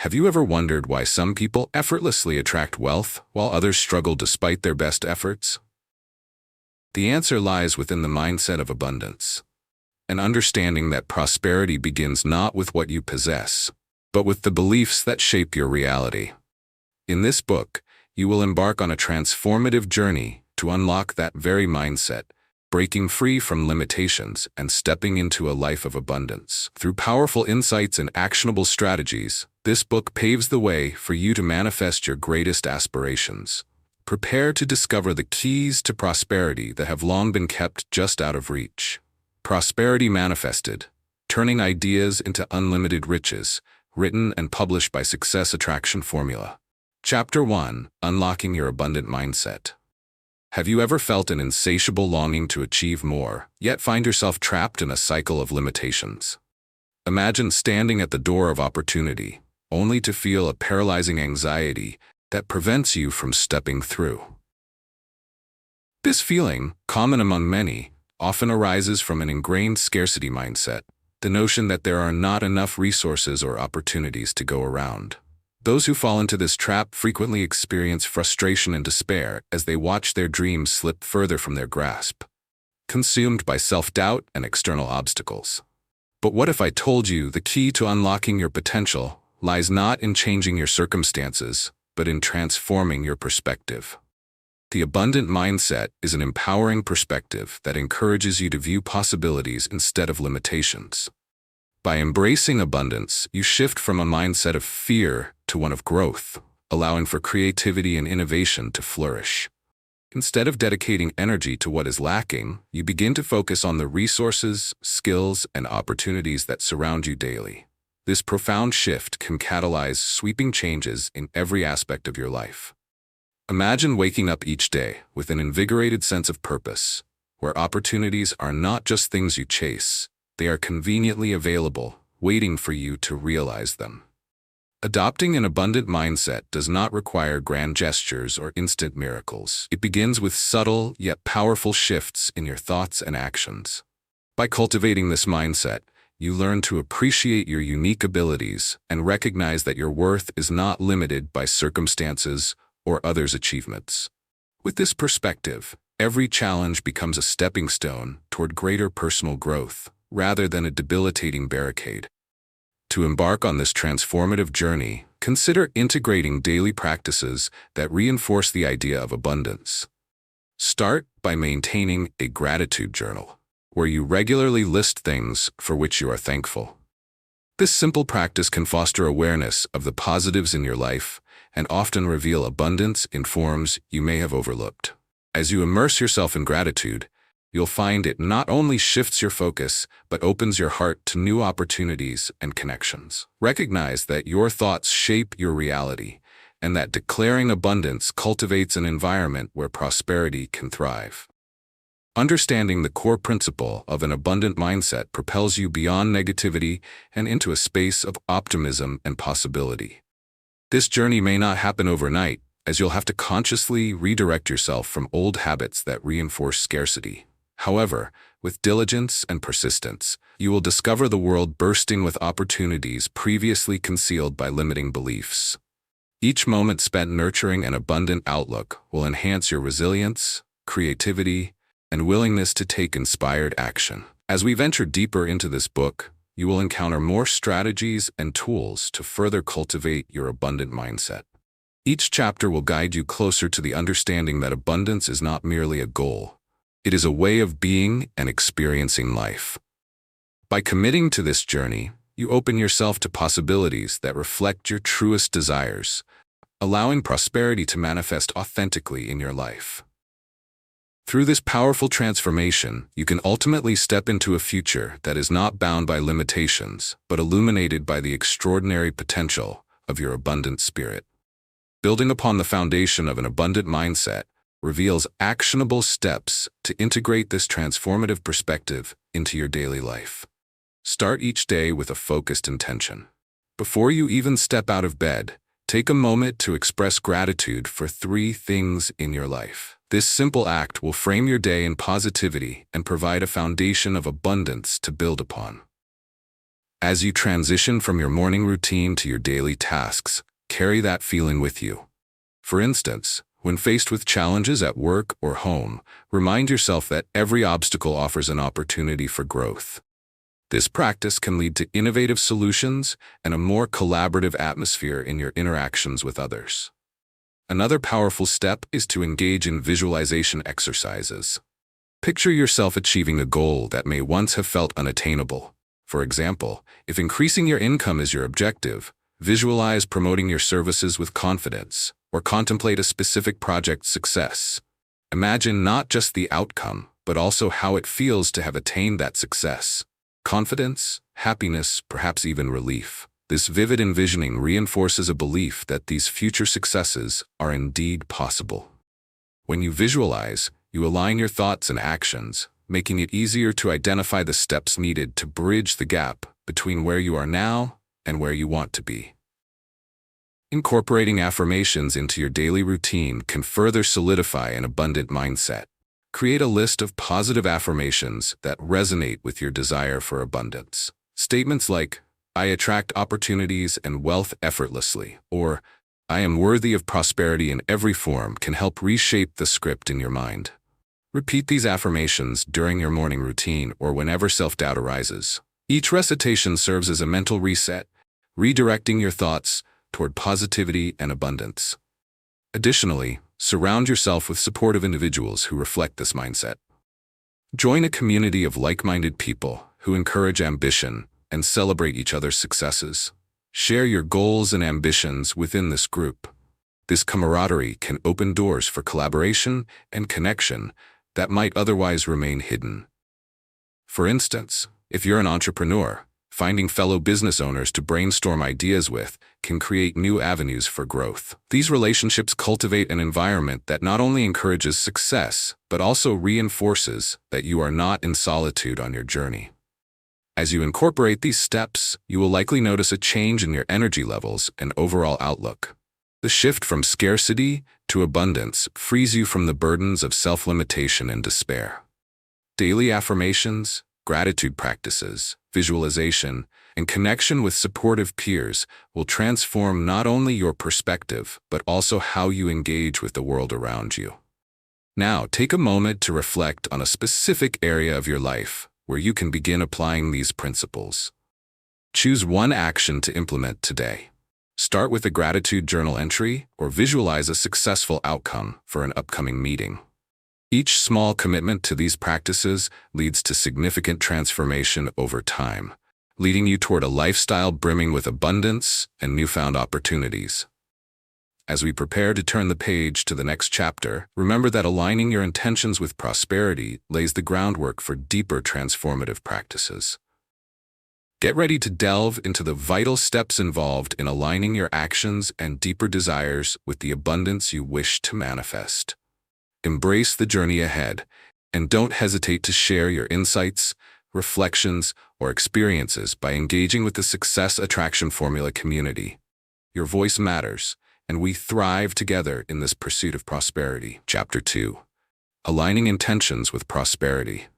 Have you ever wondered why some people effortlessly attract wealth while others struggle despite their best efforts? The answer lies within the mindset of abundance, an understanding that prosperity begins not with what you possess, but with the beliefs that shape your reality. In this book, you will embark on a transformative journey to unlock that very mindset, breaking free from limitations and stepping into a life of abundance. Through powerful insights and actionable strategies, this book paves the way for you to manifest your greatest aspirations. Prepare to discover the keys to prosperity that have long been kept just out of reach. Prosperity Manifested: Turning Ideas into Unlimited Riches, written and published by Success Attraction Formula. Chapter 1: Unlocking Your Abundant Mindset. Have you ever felt an insatiable longing to achieve more, yet find yourself trapped in a cycle of limitations? Imagine standing at the door of opportunity, only to feel a paralyzing anxiety that prevents you from stepping through. This feeling, common among many, often arises from an ingrained scarcity mindset, the notion that there are not enough resources or opportunities to go around. Those who fall into this trap frequently experience frustration and despair as they watch their dreams slip further from their grasp, consumed by self-doubt and external obstacles. But what if I told you the key to unlocking your potential lies not in changing your circumstances, but in transforming your perspective? The abundant mindset is an empowering perspective that encourages you to view possibilities instead of limitations. By embracing abundance, you shift from a mindset of fear to one of growth, allowing for creativity and innovation to flourish. Instead of dedicating energy to what is lacking, you begin to focus on the resources, skills, and opportunities that surround you daily. This profound shift can catalyze sweeping changes in every aspect of your life. Imagine waking up each day with an invigorated sense of purpose, where opportunities are not just things you chase, they are conveniently available, waiting for you to realize them. Adopting an abundant mindset does not require grand gestures or instant miracles. It begins with subtle yet powerful shifts in your thoughts and actions. By cultivating this mindset, you learn to appreciate your unique abilities and recognize that your worth is not limited by circumstances or others' achievements. With this perspective, every challenge becomes a stepping stone toward greater personal growth, rather than a debilitating barricade. To embark on this transformative journey, consider integrating daily practices that reinforce the idea of abundance. Start by maintaining a gratitude journal, where you regularly list things for which you are thankful. This simple practice can foster awareness of the positives in your life and often reveal abundance in forms you may have overlooked. As you immerse yourself in gratitude, you'll find it not only shifts your focus, but opens your heart to new opportunities and connections. Recognize that your thoughts shape your reality, and that declaring abundance cultivates an environment where prosperity can thrive. Understanding the core principle of an abundant mindset propels you beyond negativity and into a space of optimism and possibility. This journey may not happen overnight, as you'll have to consciously redirect yourself from old habits that reinforce scarcity. However, with diligence and persistence, you will discover the world bursting with opportunities previously concealed by limiting beliefs. Each moment spent nurturing an abundant outlook will enhance your resilience, creativity, and willingness to take inspired action. As we venture deeper into this book, you will encounter more strategies and tools to further cultivate your abundant mindset. Each chapter will guide you closer to the understanding that abundance is not merely a goal. It is a way of being and experiencing life. By committing to this journey, you open yourself to possibilities that reflect your truest desires, allowing prosperity to manifest authentically in your life. Through this powerful transformation, you can ultimately step into a future that is not bound by limitations, but illuminated by the extraordinary potential of your abundant spirit. Building upon the foundation of an abundant mindset reveals actionable steps to integrate this transformative perspective into your daily life. Start each day with a focused intention. Before you even step out of bed, take a moment to express gratitude for 3 things in your life. This simple act will frame your day in positivity and provide a foundation of abundance to build upon. As you transition from your morning routine to your daily tasks, carry that feeling with you. For instance, when faced with challenges at work or home, remind yourself that every obstacle offers an opportunity for growth. This practice can lead to innovative solutions and a more collaborative atmosphere in your interactions with others. Another powerful step is to engage in visualization exercises. Picture yourself achieving a goal that may once have felt unattainable. For example, if increasing your income is your objective, visualize promoting your services with confidence, or contemplate a specific project's success. Imagine not just the outcome, but also how it feels to have attained that success. Confidence, happiness, perhaps even relief. This vivid envisioning reinforces a belief that these future successes are indeed possible. When you visualize, you align your thoughts and actions, making it easier to identify the steps needed to bridge the gap between where you are now and where you want to be. Incorporating affirmations into your daily routine can further solidify an abundant mindset. Create a list of positive affirmations that resonate with your desire for abundance. Statements like, "I attract opportunities and wealth effortlessly," or "I am worthy of prosperity in every form," can help reshape the script in your mind. Repeat these affirmations during your morning routine or whenever self-doubt arises. Each recitation serves as a mental reset, redirecting your thoughts toward positivity and abundance. Additionally, surround yourself with supportive individuals who reflect this mindset. Join a community of like-minded people who encourage ambition and celebrate each other's successes. Share your goals and ambitions within this group. This camaraderie can open doors for collaboration and connection that might otherwise remain hidden. For instance, if you're an entrepreneur, finding fellow business owners to brainstorm ideas with can create new avenues for growth. These relationships cultivate an environment that not only encourages success, but also reinforces that you are not in solitude on your journey. As you incorporate these steps, you will likely notice a change in your energy levels and overall outlook. The shift from scarcity to abundance frees you from the burdens of self-limitation and despair. Daily affirmations, gratitude practices, visualization, and connection with supportive peers will transform not only your perspective, but also how you engage with the world around you. Now, take a moment to reflect on a specific area of your life where you can begin applying these principles. Choose one action to implement today. Start with a gratitude journal entry or visualize a successful outcome for an upcoming meeting. Each small commitment to these practices leads to significant transformation over time, leading you toward a lifestyle brimming with abundance and newfound opportunities. As we prepare to turn the page to the next chapter, remember that aligning your intentions with prosperity lays the groundwork for deeper transformative practices. Get ready to delve into the vital steps involved in aligning your actions and deeper desires with the abundance you wish to manifest. Embrace the journey ahead, and don't hesitate to share your insights, reflections, or experiences by engaging with the Success Attraction Formula community. Your voice matters, and we thrive together in this pursuit of prosperity. Chapter 2. Aligning Intentions with Prosperity.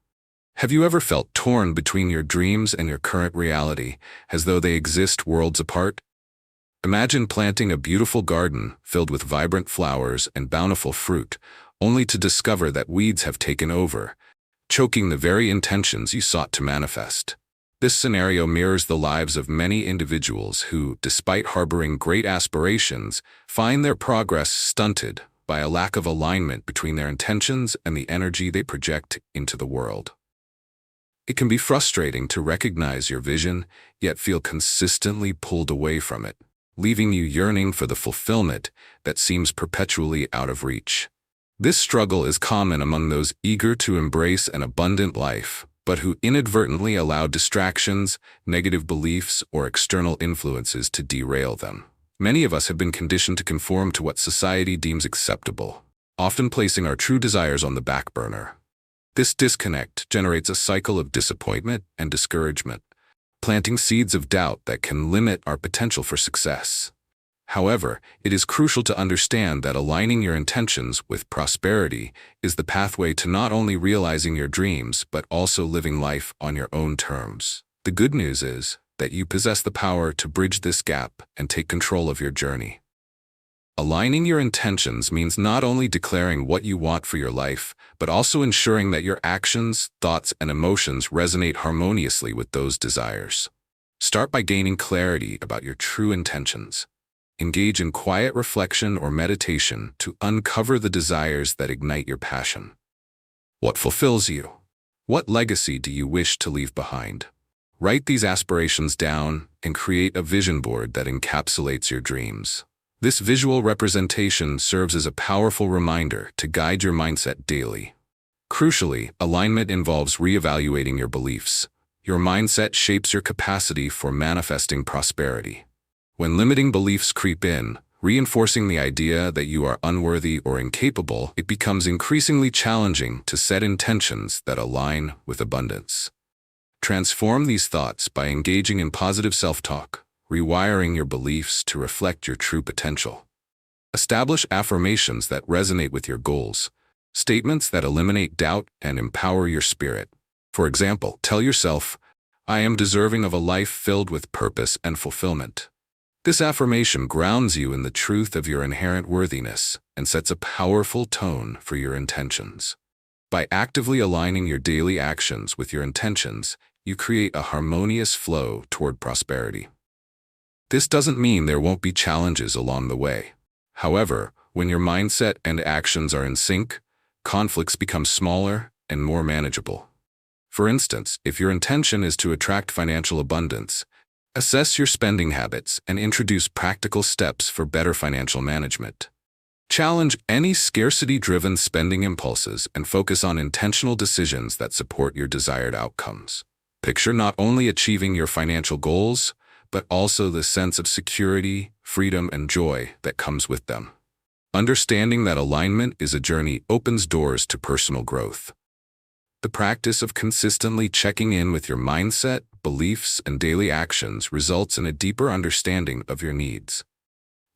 Have you ever felt torn between your dreams and your current reality, as though they exist worlds apart? Imagine planting a beautiful garden filled with vibrant flowers and bountiful fruit, only to discover that weeds have taken over, choking the very intentions you sought to manifest. This scenario mirrors the lives of many individuals who, despite harboring great aspirations, find their progress stunted by a lack of alignment between their intentions and the energy they project into the world. It can be frustrating to recognize your vision, yet feel consistently pulled away from it, leaving you yearning for the fulfillment that seems perpetually out of reach. This struggle is common among those eager to embrace an abundant life, but who inadvertently allow distractions, negative beliefs, or external influences to derail them. Many of us have been conditioned to conform to what society deems acceptable, often placing our true desires on the back burner. This disconnect generates a cycle of disappointment and discouragement, planting seeds of doubt that can limit our potential for success. However, it is crucial to understand that aligning your intentions with prosperity is the pathway to not only realizing your dreams but also living life on your own terms. The good news is, that you possess the power to bridge this gap and take control of your journey. Aligning your intentions means not only declaring what you want for your life, but also ensuring that your actions, thoughts, and emotions resonate harmoniously with those desires. Start by gaining clarity about your true intentions. Engage in quiet reflection or meditation to uncover the desires that ignite your passion. What fulfills you? What legacy do you wish to leave behind? Write these aspirations down and create a vision board that encapsulates your dreams. This visual representation serves as a powerful reminder to guide your mindset daily. Crucially, alignment involves reevaluating your beliefs. Your mindset shapes your capacity for manifesting prosperity. When limiting beliefs creep in, reinforcing the idea that you are unworthy or incapable, it becomes increasingly challenging to set intentions that align with abundance. Transform these thoughts by engaging in positive self-talk, rewiring your beliefs to reflect your true potential. Establish affirmations that resonate with your goals, statements that eliminate doubt and empower your spirit. For example, tell yourself, "I am deserving of a life filled with purpose and fulfillment." This affirmation grounds you in the truth of your inherent worthiness and sets a powerful tone for your intentions. By actively aligning your daily actions with your intentions, you create a harmonious flow toward prosperity. This doesn't mean there won't be challenges along the way. However, when your mindset and actions are in sync, conflicts become smaller and more manageable. For instance, if your intention is to attract financial abundance, assess your spending habits and introduce practical steps for better financial management. Challenge any scarcity-driven spending impulses and focus on intentional decisions that support your desired outcomes. Picture not only achieving your financial goals, but also the sense of security, freedom, and joy that comes with them. Understanding that alignment is a journey opens doors to personal growth. The practice of consistently checking in with your mindset, beliefs, and daily actions results in a deeper understanding of your needs.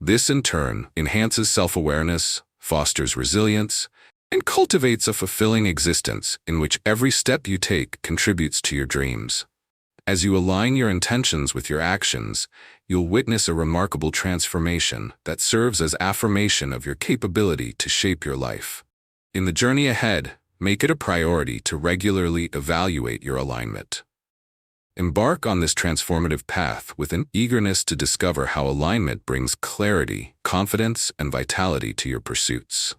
This, in turn, enhances self-awareness, fosters resilience, and cultivates a fulfilling existence in which every step you take contributes to your dreams. As you align your intentions with your actions, you'll witness a remarkable transformation that serves as affirmation of your capability to shape your life. In the journey ahead, make it a priority to regularly evaluate your alignment. Embark on this transformative path with an eagerness to discover how alignment brings clarity, confidence, and vitality to your pursuits.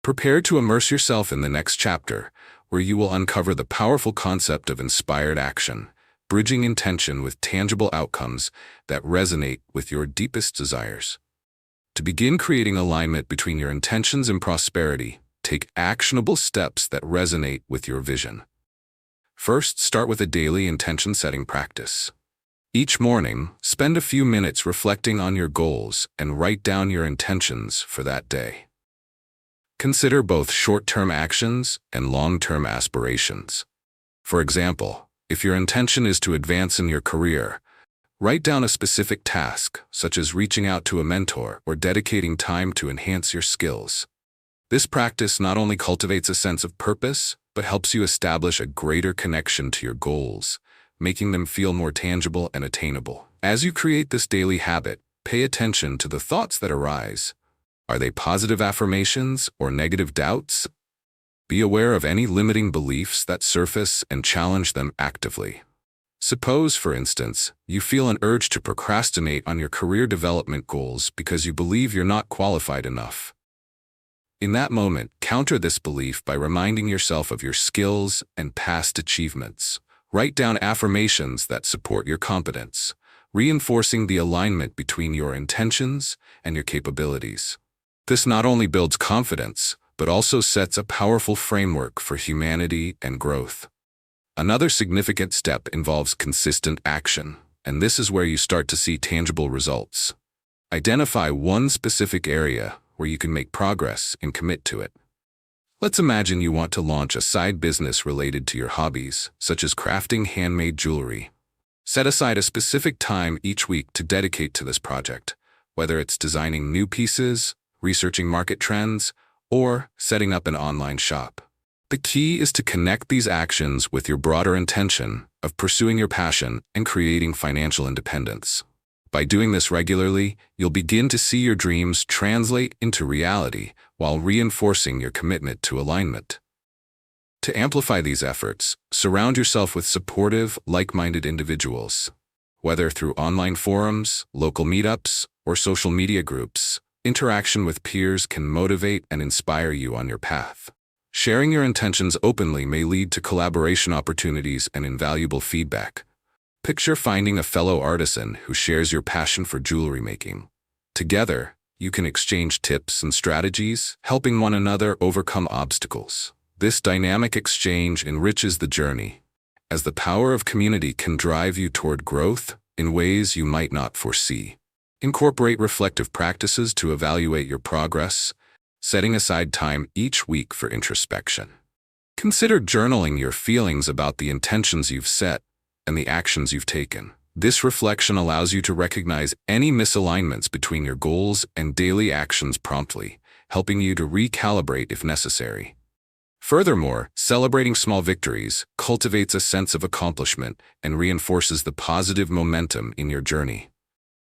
Prepare to immerse yourself in the next chapter, where you will uncover the powerful concept of inspired action, bridging intention with tangible outcomes that resonate with your deepest desires. To begin creating alignment between your intentions and prosperity, take actionable steps that resonate with your vision. First, start with a daily intention-setting practice. Each morning, spend a few minutes reflecting on your goals and write down your intentions for that day. Consider both short-term actions and long-term aspirations. For example, if your intention is to advance in your career, write down a specific task, such as reaching out to a mentor or dedicating time to enhance your skills. This practice not only cultivates a sense of purpose, but helps you establish a greater connection to your goals, making them feel more tangible and attainable. As you create this daily habit, pay attention to the thoughts that arise. Are they positive affirmations or negative doubts? Be aware of any limiting beliefs that surface and challenge them actively. Suppose, for instance, you feel an urge to procrastinate on your career development goals because you believe you're not qualified enough. In that moment, counter this belief by reminding yourself of your skills and past achievements. Write down affirmations that support your competence, reinforcing the alignment between your intentions and your capabilities. This not only builds confidence, but also sets a powerful framework for humanity and growth. Another significant step involves consistent action, and this is where you start to see tangible results. Identify one specific area where you can make progress and commit to it. Let's imagine you want to launch a side business related to your hobbies, such as crafting handmade jewelry. Set aside a specific time each week to dedicate to this project, whether it's designing new pieces, researching market trends, or setting up an online shop. The key is to connect these actions with your broader intention of pursuing your passion and creating financial independence. By doing this regularly, you'll begin to see your dreams translate into reality while reinforcing your commitment to alignment. To amplify these efforts, surround yourself with supportive, like-minded individuals. Whether through online forums, local meetups, or social media groups, interaction with peers can motivate and inspire you on your path. Sharing your intentions openly may lead to collaboration opportunities and invaluable feedback. Picture finding a fellow artisan who shares your passion for jewelry making. Together, you can exchange tips and strategies, helping one another overcome obstacles. This dynamic exchange enriches the journey, as the power of community can drive you toward growth in ways you might not foresee. Incorporate reflective practices to evaluate your progress, setting aside time each week for introspection. Consider journaling your feelings about the intentions you've set and the actions you've taken. This reflection allows you to recognize any misalignments between your goals and daily actions promptly, helping you to recalibrate if necessary. Furthermore, celebrating small victories cultivates a sense of accomplishment and reinforces the positive momentum in your journey.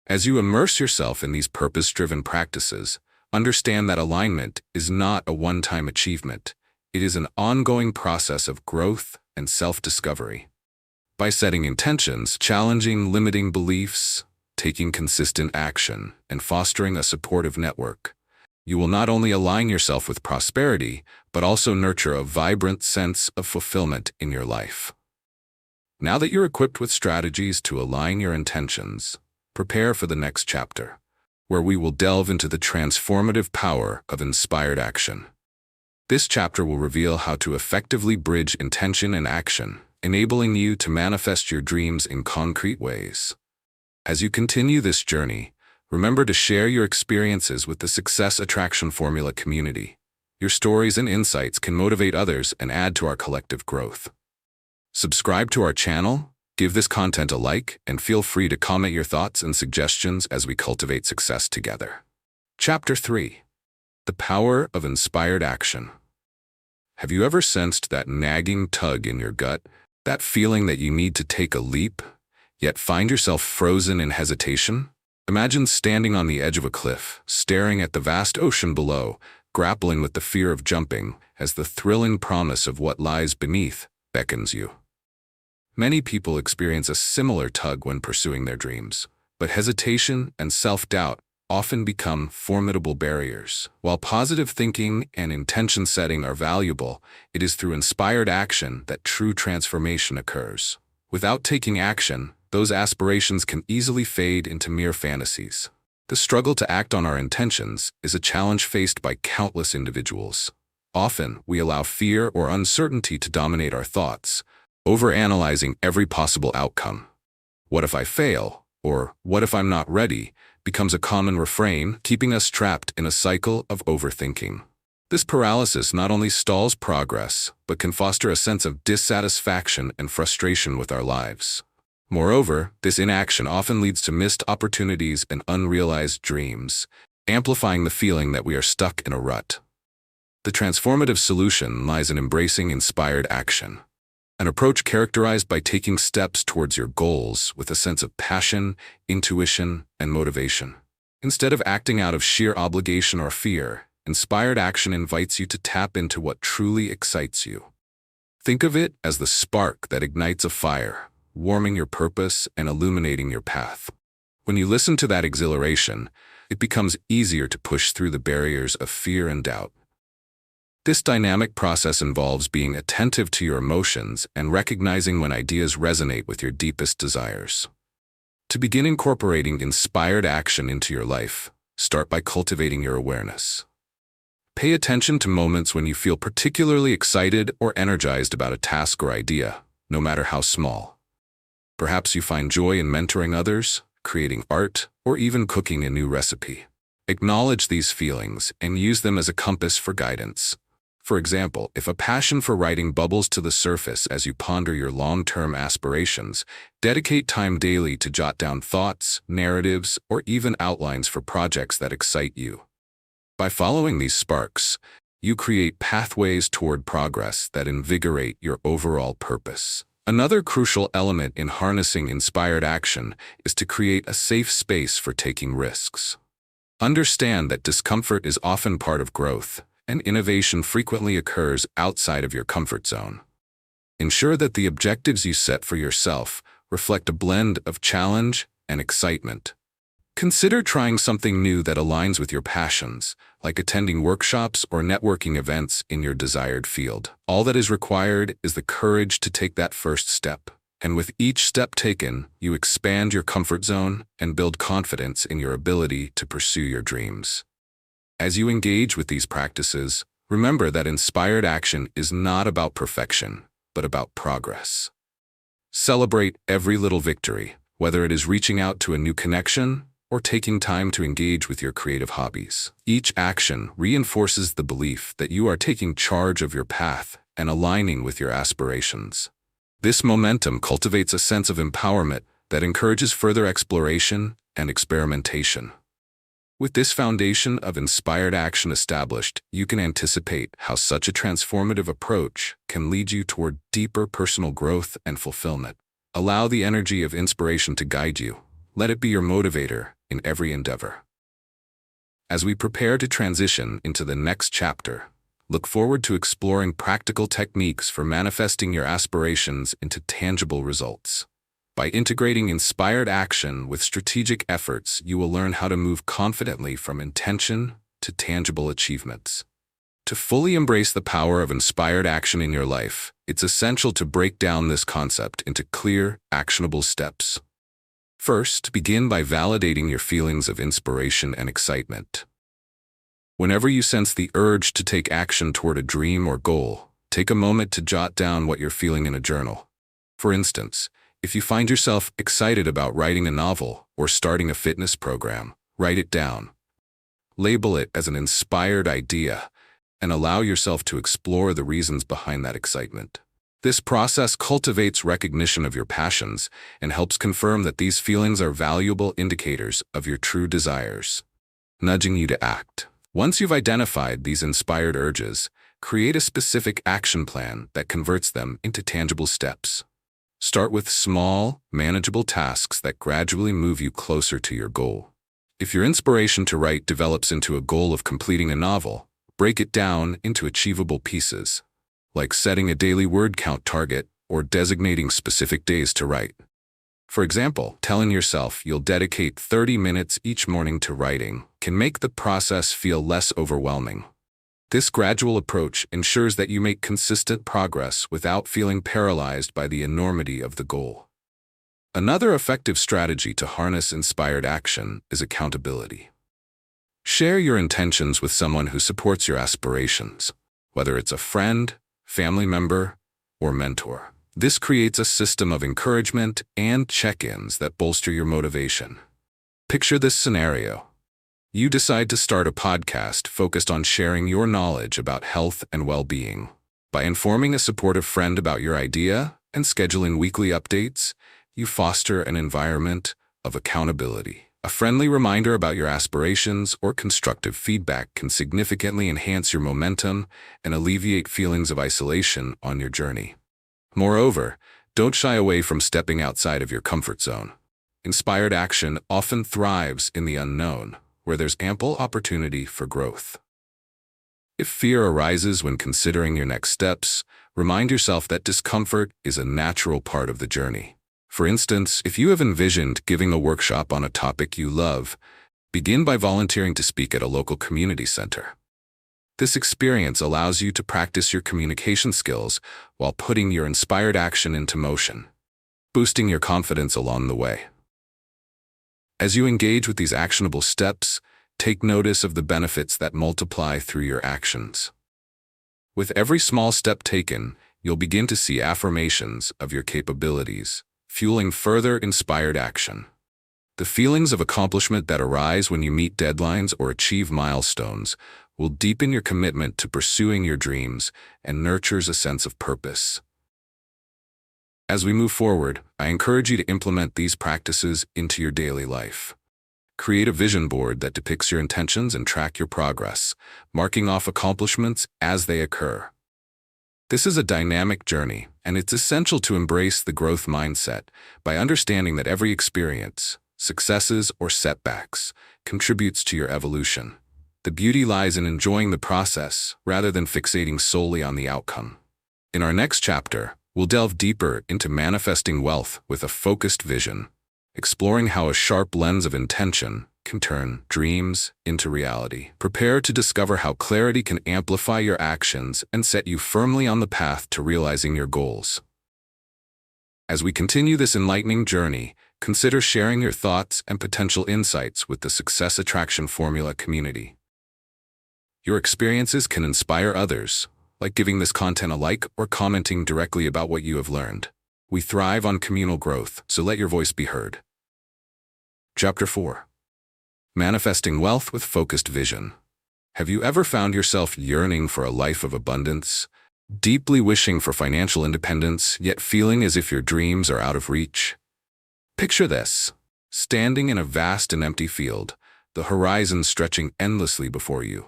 As you immerse yourself in these purpose-driven practices, understand that alignment is not a one-time achievement. It is an ongoing process of growth and self-discovery. By setting intentions, challenging limiting beliefs, taking consistent action, and fostering a supportive network, you will not only align yourself with prosperity, but also nurture a vibrant sense of fulfillment in your life. Now that you're equipped with strategies to align your intentions, prepare for the next chapter, where we will delve into the transformative power of inspired action. This chapter will reveal how to effectively bridge intention and action, enabling you to manifest your dreams in concrete ways. As you continue this journey, remember to share your experiences with the Success Attraction Formula community. Your stories and insights can motivate others and add to our collective growth. Subscribe to our channel, give this content a like, and feel free to comment your thoughts and suggestions as we cultivate success together. Chapter 3. The Power of Inspired Action. Have you ever sensed that nagging tug in your gut, that feeling that you need to take a leap, yet find yourself frozen in hesitation? Imagine standing on the edge of a cliff, staring at the vast ocean below, grappling with the fear of jumping as the thrilling promise of what lies beneath beckons you. Many people experience a similar tug when pursuing their dreams, but hesitation and self-doubt often become formidable barriers. While positive thinking and intention setting are valuable, it is through inspired action that true transformation occurs. Without taking action, those aspirations can easily fade into mere fantasies. The struggle to act on our intentions is a challenge faced by countless individuals. Often, we allow fear or uncertainty to dominate our thoughts, overanalyzing every possible outcome. What if I fail? Or what if I'm not ready? Becomes a common refrain, keeping us trapped in a cycle of overthinking. This paralysis not only stalls progress, but can foster a sense of dissatisfaction and frustration with our lives. Moreover, this inaction often leads to missed opportunities and unrealized dreams, amplifying the feeling that we are stuck in a rut. The transformative solution lies in embracing inspired action, an approach characterized by taking steps towards your goals with a sense of passion, intuition, and motivation. Instead of acting out of sheer obligation or fear, inspired action invites you to tap into what truly excites you. Think of it as the spark that ignites a fire, warming your purpose and illuminating your path. When you listen to that exhilaration, it becomes easier to push through the barriers of fear and doubt. This dynamic process involves being attentive to your emotions and recognizing when ideas resonate with your deepest desires. To begin incorporating inspired action into your life, start by cultivating your awareness. Pay attention to moments when you feel particularly excited or energized about a task or idea, no matter how small. Perhaps you find joy in mentoring others, creating art, or even cooking a new recipe. Acknowledge these feelings and use them as a compass for guidance. For example, if a passion for writing bubbles to the surface as you ponder your long-term aspirations, dedicate time daily to jot down thoughts, narratives, or even outlines for projects that excite you. By following these sparks, You create pathways toward progress that invigorate your overall purpose. Another crucial element in harnessing inspired action is to create a safe space for taking risks. Understand that discomfort is often part of growth, and innovation frequently occurs outside of your comfort zone. Ensure that the objectives you set for yourself reflect a blend of challenge and excitement. Consider trying something new that aligns with your passions, like attending workshops or networking events in your desired field. All that is required is the courage to take that first step. And with each step taken, you expand your comfort zone and build confidence in your ability to pursue your dreams. As you engage with these practices, remember that inspired action is not about perfection, but about progress. Celebrate every little victory, whether it is reaching out to a new connection or taking time to engage with your creative hobbies. Each action reinforces the belief that you are taking charge of your path and aligning with your aspirations. This momentum cultivates a sense of empowerment that encourages further exploration and experimentation. With this foundation of inspired action established, you can anticipate how such a transformative approach can lead you toward deeper personal growth and fulfillment. Allow the energy of inspiration to guide you. Let it be your motivator in every endeavor. As we prepare to transition into the next chapter, look forward to exploring practical techniques for manifesting your aspirations into tangible results. By integrating inspired action with strategic efforts, you will learn how to move confidently from intention to tangible achievements. To fully embrace the power of inspired action in your life, it's essential to break down this concept into clear, actionable steps. First, begin by validating your feelings of inspiration and excitement. Whenever you sense the urge to take action toward a dream or goal, take a moment to jot down what you're feeling in a journal. For instance, if you find yourself excited about writing a novel or starting a fitness program, write it down. Label it as an inspired idea and allow yourself to explore the reasons behind that excitement. This process cultivates recognition of your passions and helps confirm that these feelings are valuable indicators of your true desires, nudging you to act. Once you've identified these inspired urges, create a specific action plan that converts them into tangible steps. Start with small, manageable tasks that gradually move you closer to your goal. If your inspiration to write develops into a goal of completing a novel, break it down into achievable pieces, like setting a daily word count target or designating specific days to write. For example, telling yourself you'll dedicate 30 minutes each morning to writing can make the process feel less overwhelming. This gradual approach ensures that you make consistent progress without feeling paralyzed by the enormity of the goal. Another effective strategy to harness inspired action is accountability. Share your intentions with someone who supports your aspirations, whether it's a friend, family member, or mentor. This creates a system of encouragement and check-ins that bolster your motivation. Picture this scenario. You decide to start a podcast focused on sharing your knowledge about health and well-being. By informing a supportive friend about your idea and scheduling weekly updates, you foster an environment of accountability. A friendly reminder about your aspirations or constructive feedback can significantly enhance your momentum and alleviate feelings of isolation on your journey. Moreover, don't shy away from stepping outside of your comfort zone. Inspired action often thrives in the unknown, where there's ample opportunity for growth. If fear arises when considering your next steps, remind yourself that discomfort is a natural part of the journey. For instance, if you have envisioned giving a workshop on a topic you love, begin by volunteering to speak at a local community center. This experience allows you to practice your communication skills while putting your inspired action into motion, boosting your confidence along the way. As you engage with these actionable steps, take notice of the benefits that multiply through your actions. With every small step taken, you'll begin to see affirmations of your capabilities, fueling further inspired action. The feelings of accomplishment that arise when you meet deadlines or achieve milestones will deepen your commitment to pursuing your dreams and nurtures a sense of purpose. As we move forward, I encourage you to implement these practices into your daily life. Create a vision board that depicts your intentions and track your progress, marking off accomplishments as they occur. This is a dynamic journey, and it's essential to embrace the growth mindset by understanding that every experience, successes or setbacks, contributes to your evolution. The beauty lies in enjoying the process rather than fixating solely on the outcome. In our next chapter, we'll delve deeper into manifesting wealth with a focused vision, exploring how a sharp lens of intention can turn dreams into reality. Prepare to discover how clarity can amplify your actions and set you firmly on the path to realizing your goals. As we continue this enlightening journey, consider sharing your thoughts and potential insights with the Success Attraction Formula community. Your experiences can inspire others, like giving this content a like or commenting directly about what you have learned. We thrive on communal growth, so let your voice be heard. Chapter 4. Manifesting Wealth with Focused Vision. Have you ever found yourself yearning for a life of abundance, deeply wishing for financial independence, yet feeling as if your dreams are out of reach? Picture this: standing in a vast and empty field, the horizon stretching endlessly before you.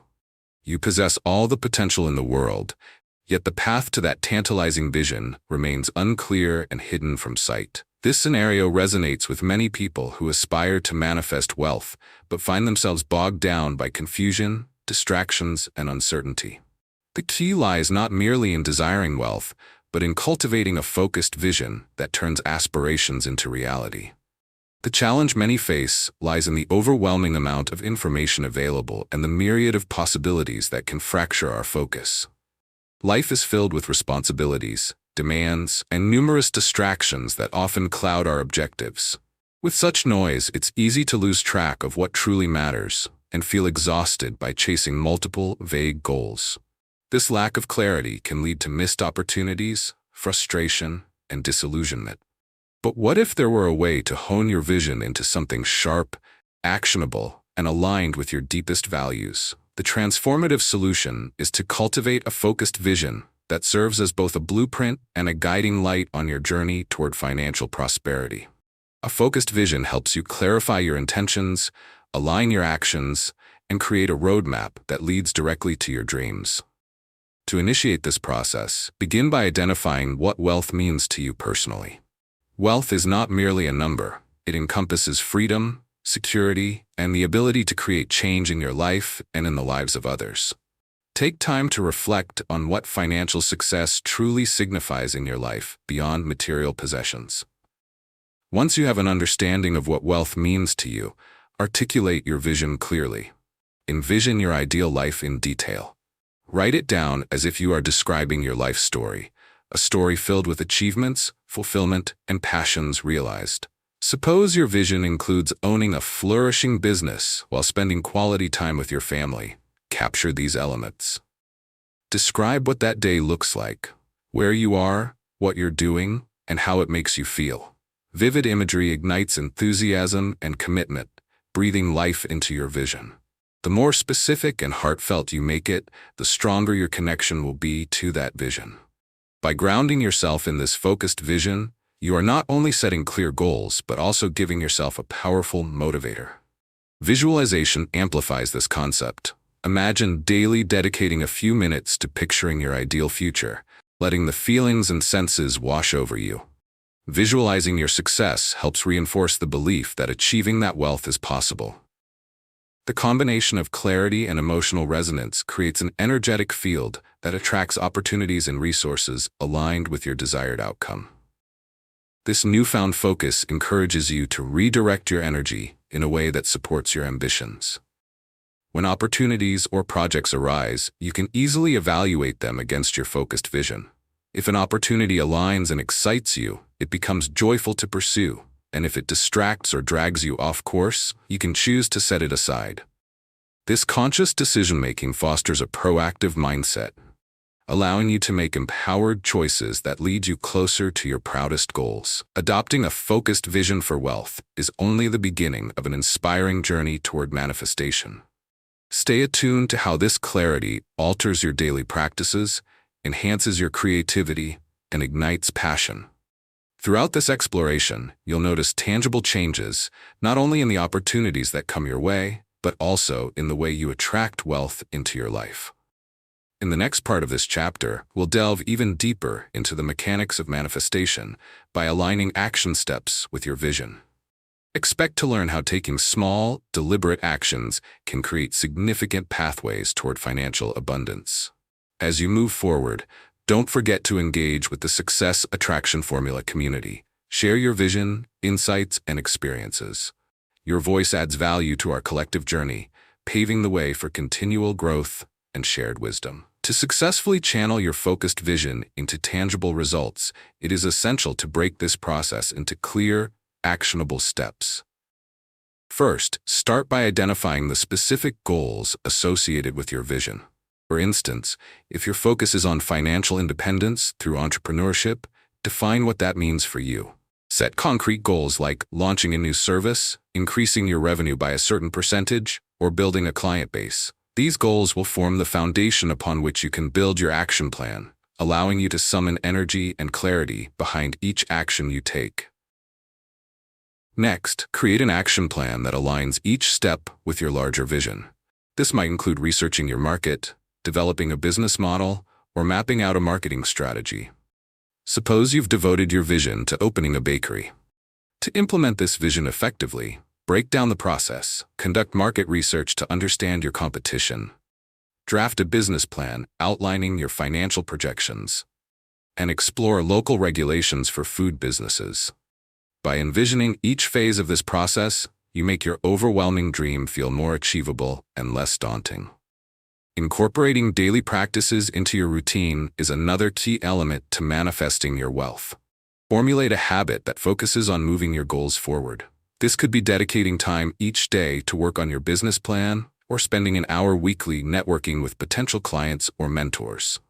You possess all the potential in the world, yet the path to that tantalizing vision remains unclear and hidden from sight. This scenario resonates with many people who aspire to manifest wealth, but find themselves bogged down by confusion, distractions, and uncertainty. The key lies not merely in desiring wealth, but in cultivating a focused vision that turns aspirations into reality. The challenge many face lies in the overwhelming amount of information available and the myriad of possibilities that can fracture our focus. Life is filled with responsibilities, demands, and numerous distractions that often cloud our objectives. With such noise, it's easy to lose track of what truly matters and feel exhausted by chasing multiple, vague goals. This lack of clarity can lead to missed opportunities, frustration, and disillusionment. But what if there were a way to hone your vision into something sharp, actionable, and aligned with your deepest values? The transformative solution is to cultivate a focused vision that serves as both a blueprint and a guiding light on your journey toward financial prosperity. A focused vision helps you clarify your intentions, align your actions, and create a roadmap that leads directly to your dreams. To initiate this process, begin by identifying what wealth means to you personally. Wealth is not merely a number. It encompasses freedom, security, and the ability to create change in your life and in the lives of others. Take time to reflect on what financial success truly signifies in your life beyond material possessions. Once you have an understanding of what wealth means to you, articulate your vision clearly. Envision your ideal life in detail. Write it down as if you are describing your life story, a story filled with achievements, fulfillment, and passions realized. Suppose your vision includes owning a flourishing business while spending quality time with your family. Capture these elements. Describe what that day looks like, where you are, what you're doing, and how it makes you feel. Vivid imagery ignites enthusiasm and commitment, breathing life into your vision. The more specific and heartfelt you make it, the stronger your connection will be to that vision. By grounding yourself in this focused vision, you are not only setting clear goals, but also giving yourself a powerful motivator. Visualization amplifies this concept. Imagine daily dedicating a few minutes to picturing your ideal future, letting the feelings and senses wash over you. Visualizing your success helps reinforce the belief that achieving that wealth is possible. The combination of clarity and emotional resonance creates an energetic field that attracts opportunities and resources aligned with your desired outcome. This newfound focus encourages you to redirect your energy in a way that supports your ambitions. When opportunities or projects arise, you can easily evaluate them against your focused vision. If an opportunity aligns and excites you, it becomes joyful to pursue. And if it distracts or drags you off course, you can choose to set it aside. This conscious decision-making fosters a proactive mindset, allowing you to make empowered choices that lead you closer to your proudest goals. Adopting a focused vision for wealth is only the beginning of an inspiring journey toward manifestation. Stay attuned to how this clarity alters your daily practices, enhances your creativity, and ignites passion. Throughout this exploration, you'll notice tangible changes, not only in the opportunities that come your way, but also in the way you attract wealth into your life. In the next part of this chapter, we'll delve even deeper into the mechanics of manifestation by aligning action steps with your vision. Expect to learn how taking small, deliberate actions can create significant pathways toward financial abundance. As you move forward, don't forget to engage with the Success Attraction Formula community. Share your vision, insights, and experiences. Your voice adds value to our collective journey, paving the way for continual growth and shared wisdom. To successfully channel your focused vision into tangible results, it is essential to break this process into clear, actionable steps. First, start by identifying the specific goals associated with your vision. For instance, if your focus is on financial independence through entrepreneurship, define what that means for you. Set concrete goals like launching a new service, increasing your revenue by a certain percentage, or building a client base. These goals will form the foundation upon which you can build your action plan, allowing you to summon energy and clarity behind each action you take. Next, create an action plan that aligns each step with your larger vision. This might include researching your market, developing a business model, or mapping out a marketing strategy. Suppose you've devoted your vision to opening a bakery. To implement this vision effectively, break down the process, conduct market research to understand your competition, draft a business plan outlining your financial projections, and explore local regulations for food businesses. By envisioning each phase of this process, you make your overwhelming dream feel more achievable and less daunting. Incorporating daily practices into your routine is another key element to manifesting your wealth. Formulate a habit that focuses on moving your goals forward. This could be dedicating time each day to work on your business plan or spending an hour weekly networking with potential clients or mentors.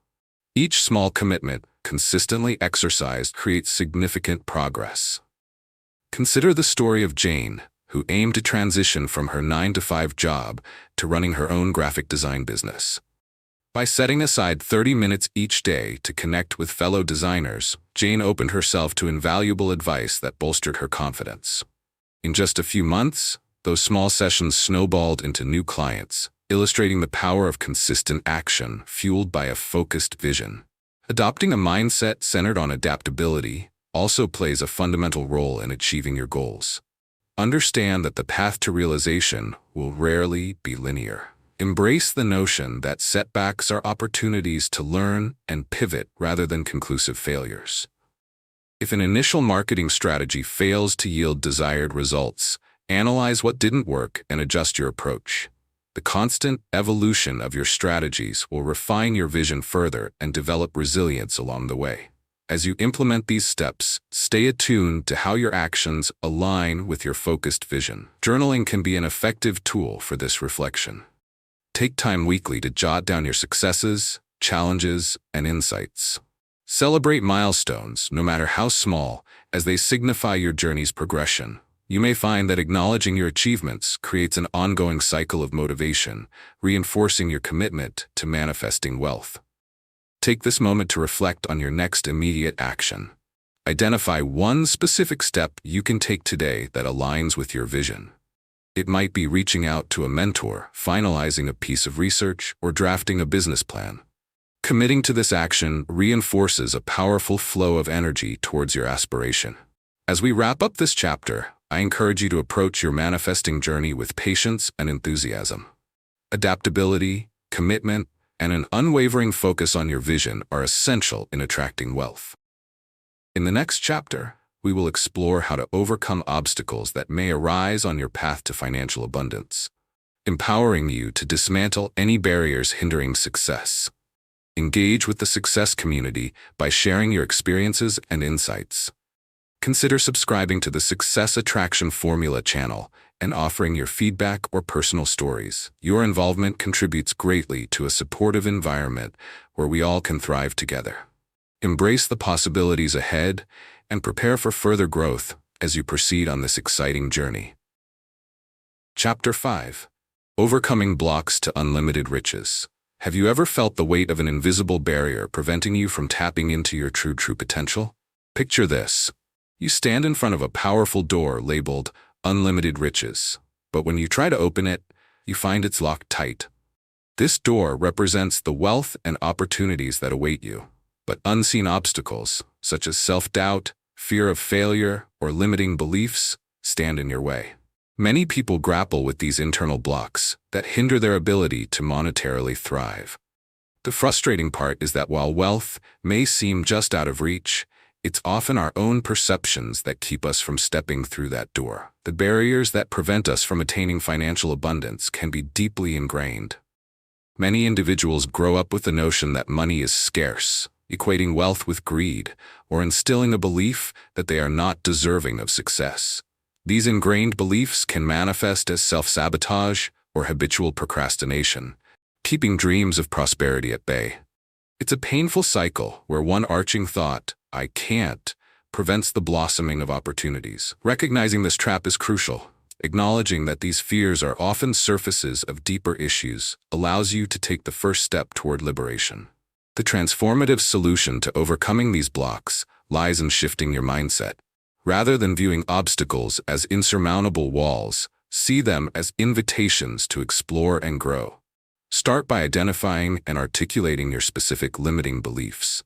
Each small commitment, consistently exercised, creates significant progress. Consider the story of Jane, who aimed to transition from her 9-to-5 job to running her own graphic design business. By setting aside 30 minutes each day to connect with fellow designers, Jane opened herself to invaluable advice that bolstered her confidence. In just a few months, those small sessions snowballed into new clients, illustrating the power of consistent action fueled by a focused vision. Adopting a mindset centered on adaptability also plays a fundamental role in achieving your goals. Understand that the path to realization will rarely be linear. Embrace the notion that setbacks are opportunities to learn and pivot rather than conclusive failures. If an initial marketing strategy fails to yield desired results, analyze what didn't work and adjust your approach. The constant evolution of your strategies will refine your vision further and develop resilience along the way. As you implement these steps, stay attuned to how your actions align with your focused vision. Journaling can be an effective tool for this reflection. Take time weekly to jot down your successes, challenges, and insights. Celebrate milestones, no matter how small, as they signify your journey's progression. You may find that acknowledging your achievements creates an ongoing cycle of motivation, reinforcing your commitment to manifesting wealth. Take this moment to reflect on your next immediate action. Identify one specific step you can take today that aligns with your vision. It might be reaching out to a mentor, finalizing a piece of research, or drafting a business plan. Committing to this action reinforces a powerful flow of energy towards your aspiration. As we wrap up this chapter, I encourage you to approach your manifesting journey with patience and enthusiasm. Adaptability, commitment, and an unwavering focus on your vision are essential in attracting wealth. In the next chapter, we will explore how to overcome obstacles that may arise on your path to financial abundance, empowering you to dismantle any barriers hindering success. Engage with the success community by sharing your experiences and insights. Consider subscribing to the Success Attraction Formula channel and offering your feedback or personal stories. Your involvement contributes greatly to a supportive environment where we all can thrive together. Embrace the possibilities ahead and prepare for further growth as you proceed on this exciting journey. Chapter 5. Overcoming Blocks to Unlimited Riches. Have you ever felt the weight of an invisible barrier preventing you from tapping into your true potential? Picture this. You stand in front of a powerful door labeled Unlimited Riches, but when you try to open it, you find it's locked tight. This door represents the wealth and opportunities that await you, but unseen obstacles, such as self-doubt, fear of failure, or limiting beliefs, stand in your way. Many people grapple with these internal blocks that hinder their ability to monetarily thrive. The frustrating part is that while wealth may seem just out of reach, it's often our own perceptions that keep us from stepping through that door. The barriers that prevent us from attaining financial abundance can be deeply ingrained. Many individuals grow up with the notion that money is scarce, equating wealth with greed, or instilling a belief that they are not deserving of success. These ingrained beliefs can manifest as self-sabotage or habitual procrastination, keeping dreams of prosperity at bay. It's a painful cycle where one arching thought, "I can't," prevents the blossoming of opportunities. Recognizing this trap is crucial. Acknowledging that these fears are often surfaces of deeper issues allows you to take the first step toward liberation. The transformative solution to overcoming these blocks lies in shifting your mindset. Rather than viewing obstacles as insurmountable walls, see them as invitations to explore and grow. Start by identifying and articulating your specific limiting beliefs.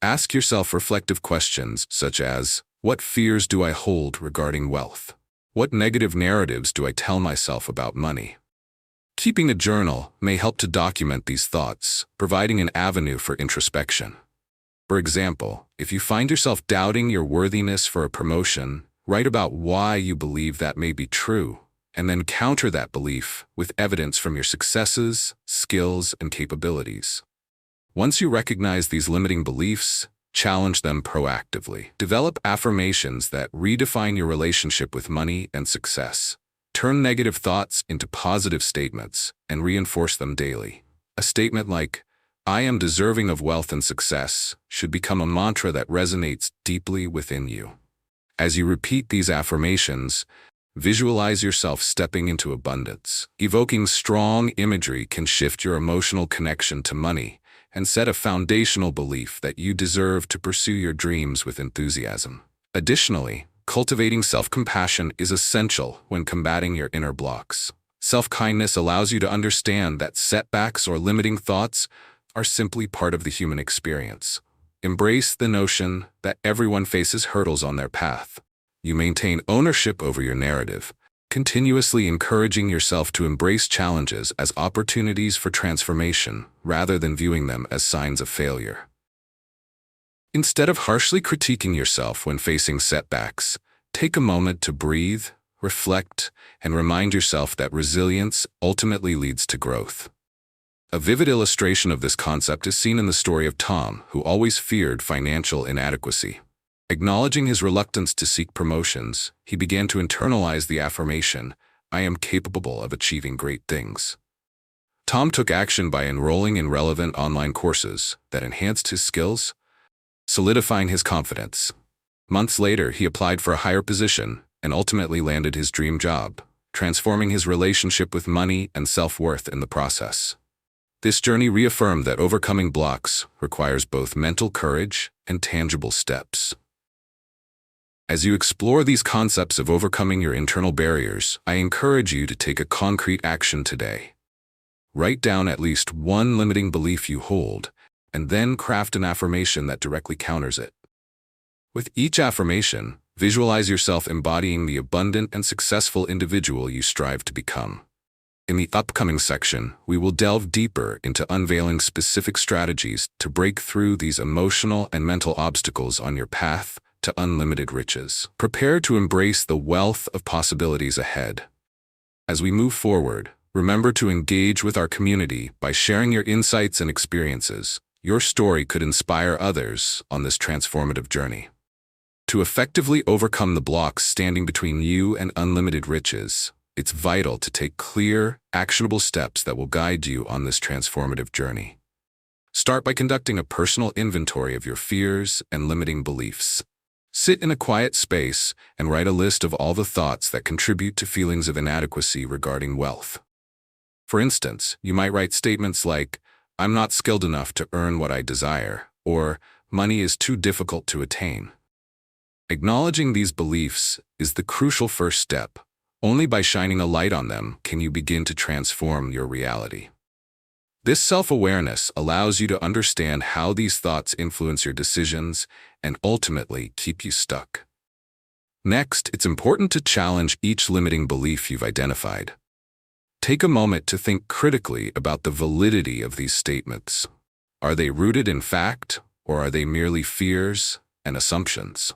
Ask yourself reflective questions such as, what fears do I hold regarding wealth? What negative narratives do I tell myself about money? Keeping a journal may help to document these thoughts, providing an avenue for introspection. For example, if you find yourself doubting your worthiness for a promotion, write about why you believe that may be true, and then counter that belief with evidence from your successes, skills, and capabilities. Once you recognize these limiting beliefs, challenge them proactively. Develop affirmations that redefine your relationship with money and success. Turn negative thoughts into positive statements and reinforce them daily. A statement like, "I am deserving of wealth and success," should become a mantra that resonates deeply within you. As you repeat these affirmations, visualize yourself stepping into abundance. Evoking strong imagery can shift your emotional connection to money and set a foundational belief that you deserve to pursue your dreams with enthusiasm. Additionally, cultivating self-compassion is essential when combating your inner blocks. Self-kindness allows you to understand that setbacks or limiting thoughts are simply part of the human experience. Embrace the notion that everyone faces hurdles on their path. You maintain ownership over your narrative, continuously encouraging yourself to embrace challenges as opportunities for transformation rather than viewing them as signs of failure. Instead of harshly critiquing yourself when facing setbacks, take a moment to breathe, reflect, and remind yourself that resilience ultimately leads to growth. A vivid illustration of this concept is seen in the story of Tom, who always feared financial inadequacy. Acknowledging his reluctance to seek promotions, he began to internalize the affirmation, "I am capable of achieving great things." Tom took action by enrolling in relevant online courses that enhanced his skills, solidifying his confidence. Months later, he applied for a higher position and ultimately landed his dream job, transforming his relationship with money and self-worth in the process. This journey reaffirmed that overcoming blocks requires both mental courage and tangible steps. As you explore these concepts of overcoming your internal barriers, I encourage you to take a concrete action today. Write down at least one limiting belief you hold, and then craft an affirmation that directly counters it. With each affirmation, visualize yourself embodying the abundant and successful individual you strive to become. In the upcoming section, we will delve deeper into unveiling specific strategies to break through these emotional and mental obstacles on your path to unlimited riches. Prepare to embrace the wealth of possibilities ahead. As we move forward, remember to engage with our community by sharing your insights and experiences. Your story could inspire others on this transformative journey. To effectively overcome the blocks standing between you and unlimited riches, it's vital to take clear, actionable steps that will guide you on this transformative journey. Start by conducting a personal inventory of your fears and limiting beliefs. Sit in a quiet space and write a list of all the thoughts that contribute to feelings of inadequacy regarding wealth. For instance, you might write statements like, "I'm not skilled enough to earn what I desire," or "money is too difficult to attain." Acknowledging these beliefs is the crucial first step. Only by shining a light on them can you begin to transform your reality. This self-awareness allows you to understand how these thoughts influence your decisions and ultimately keep you stuck. Next, it's important to challenge each limiting belief you've identified. Take a moment to think critically about the validity of these statements. Are they rooted in fact, or are they merely fears and assumptions?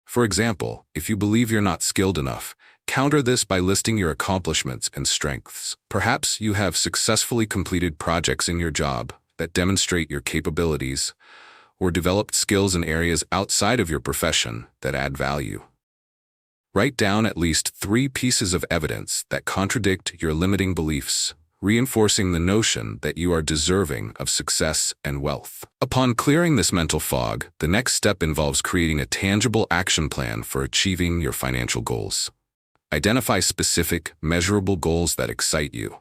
For example, if you believe you're not skilled enough, counter this by listing your accomplishments and strengths. Perhaps you have successfully completed projects in your job that demonstrate your capabilities, or developed skills in areas outside of your profession that add value. Write down at least 3 pieces of evidence that contradict your limiting beliefs, reinforcing the notion that you are deserving of success and wealth. Upon clearing this mental fog, the next step involves creating a tangible action plan for achieving your financial goals. Identify specific, measurable goals that excite you.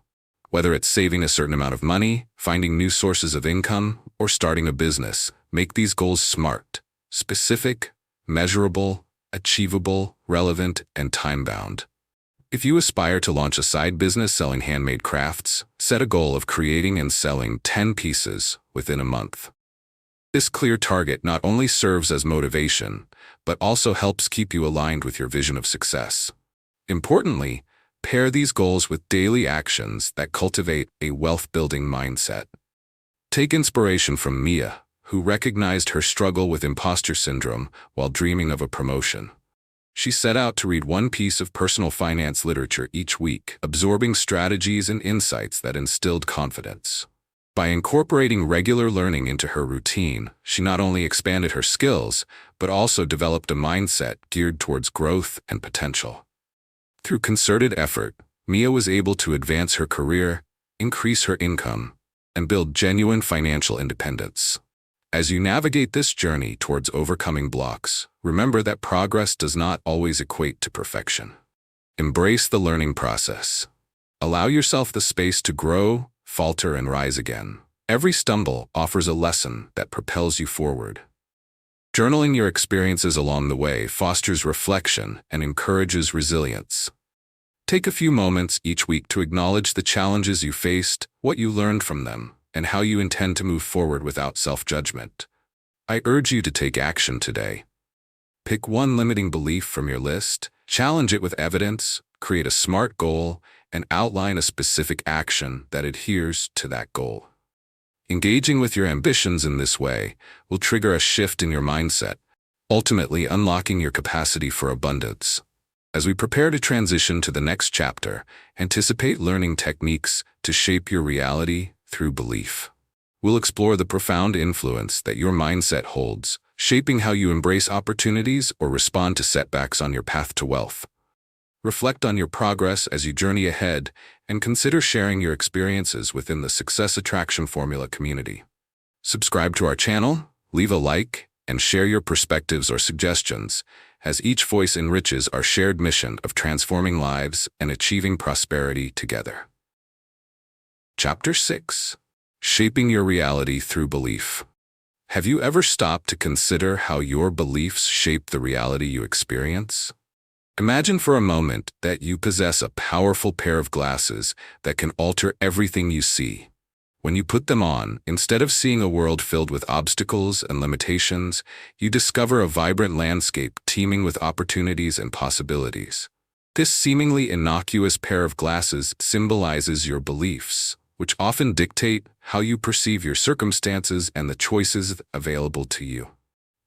Whether it's saving a certain amount of money, finding new sources of income, or starting a business, make these goals SMART: specific, measurable, achievable, relevant, and time-bound. If you aspire to launch a side business selling handmade crafts, set a goal of creating and selling 10 pieces within a month. This clear target not only serves as motivation, but also helps keep you aligned with your vision of success. Importantly, pair these goals with daily actions that cultivate a wealth-building mindset. Take inspiration from Mia, who recognized her struggle with imposter syndrome while dreaming of a promotion. She set out to read 1 piece of personal finance literature each week, absorbing strategies and insights that instilled confidence. By incorporating regular learning into her routine, she not only expanded her skills, but also developed a mindset geared towards growth and potential. Through concerted effort, Mia was able to advance her career, increase her income, and build genuine financial independence. As you navigate this journey towards overcoming blocks, remember that progress does not always equate to perfection. Embrace the learning process. Allow yourself the space to grow, falter, and rise again. Every stumble offers a lesson that propels you forward. Journaling your experiences along the way fosters reflection and encourages resilience. Take a few moments each week to acknowledge the challenges you faced, what you learned from them, and how you intend to move forward without self-judgment. I urge you to take action today. Pick 1 limiting belief from your list, challenge it with evidence, create a SMART goal, and outline a specific action that adheres to that goal. Engaging with your ambitions in this way will trigger a shift in your mindset, ultimately unlocking your capacity for abundance. As we prepare to transition to the next chapter, anticipate learning techniques to shape your reality through belief. We'll explore the profound influence that your mindset holds, shaping how you embrace opportunities or respond to setbacks on your path to wealth. Reflect on your progress as you journey ahead, and consider sharing your experiences within the Success Attraction Formula community. Subscribe to our channel, leave a like, and share your perspectives or suggestions, as each voice enriches our shared mission of transforming lives and achieving prosperity together. Chapter 6: Shaping Your Reality Through Belief. Have you ever stopped to consider how your beliefs shape the reality you experience? Imagine for a moment that you possess a powerful pair of glasses that can alter everything you see. When you put them on, instead of seeing a world filled with obstacles and limitations, you discover a vibrant landscape teeming with opportunities and possibilities. This seemingly innocuous pair of glasses symbolizes your beliefs, which often dictate how you perceive your circumstances and the choices available to you.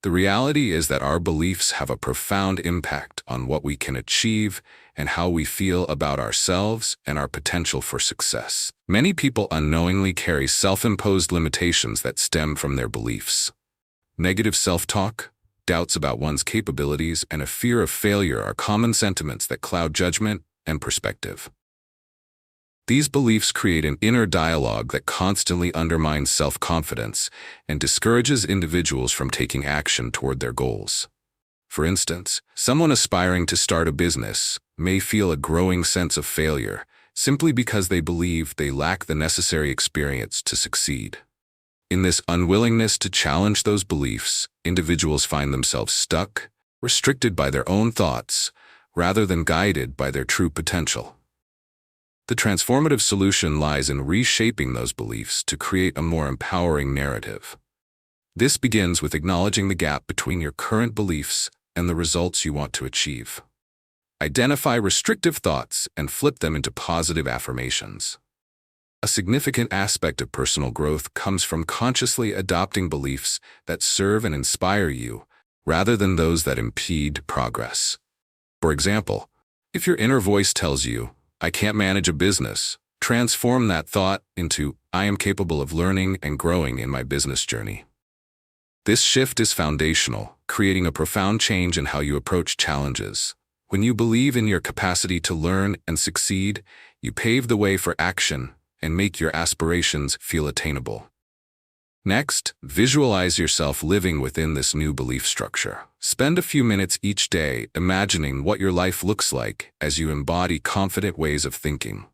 The reality is that our beliefs have a profound impact on what we can achieve and how we feel about ourselves and our potential for success. Many people unknowingly carry self-imposed limitations that stem from their beliefs. Negative self-talk, doubts about one's capabilities, and a fear of failure are common sentiments that cloud judgment and perspective. These beliefs create an inner dialogue that constantly undermines self-confidence and discourages individuals from taking action toward their goals. For instance, someone aspiring to start a business may feel a growing sense of failure simply because they believe they lack the necessary experience to succeed. In this unwillingness to challenge those beliefs, individuals find themselves stuck, restricted by their own thoughts, rather than guided by their true potential. The transformative solution lies in reshaping those beliefs to create a more empowering narrative. This begins with acknowledging the gap between your current beliefs and the results you want to achieve. Identify restrictive thoughts and flip them into positive affirmations. A significant aspect of personal growth comes from consciously adopting beliefs that serve and inspire you, rather than those that impede progress. For example, if your inner voice tells you, "I can't manage a business," transform that thought into, "I am capable of learning and growing in my business journey." This shift is foundational, creating a profound change in how you approach challenges. When you believe in your capacity to learn and succeed, you pave the way for action and make your aspirations feel attainable. Next, visualize yourself living within this new belief structure. Spend a few minutes each day imagining what your life looks like as you embody confident ways of thinking.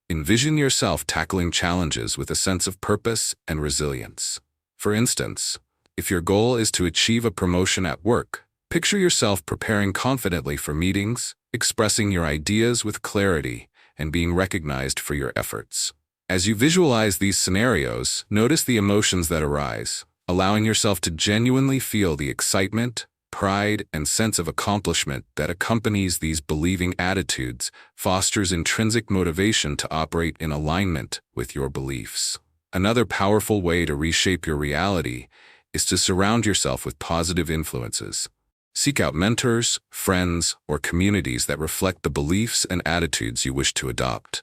Envision yourself tackling challenges with a sense of purpose and resilience. For instance, if your goal is to achieve a promotion at work, picture yourself preparing confidently for meetings, expressing your ideas with clarity, and being recognized for your efforts. As you visualize these scenarios, notice the emotions that arise, allowing yourself to genuinely feel the excitement, pride, and sense of accomplishment that accompanies these believing attitudes, fosters intrinsic motivation to operate in alignment with your beliefs. Another powerful way to reshape your reality is to surround yourself with positive influences. Seek out mentors, friends, or communities that reflect the beliefs and attitudes you wish to adopt.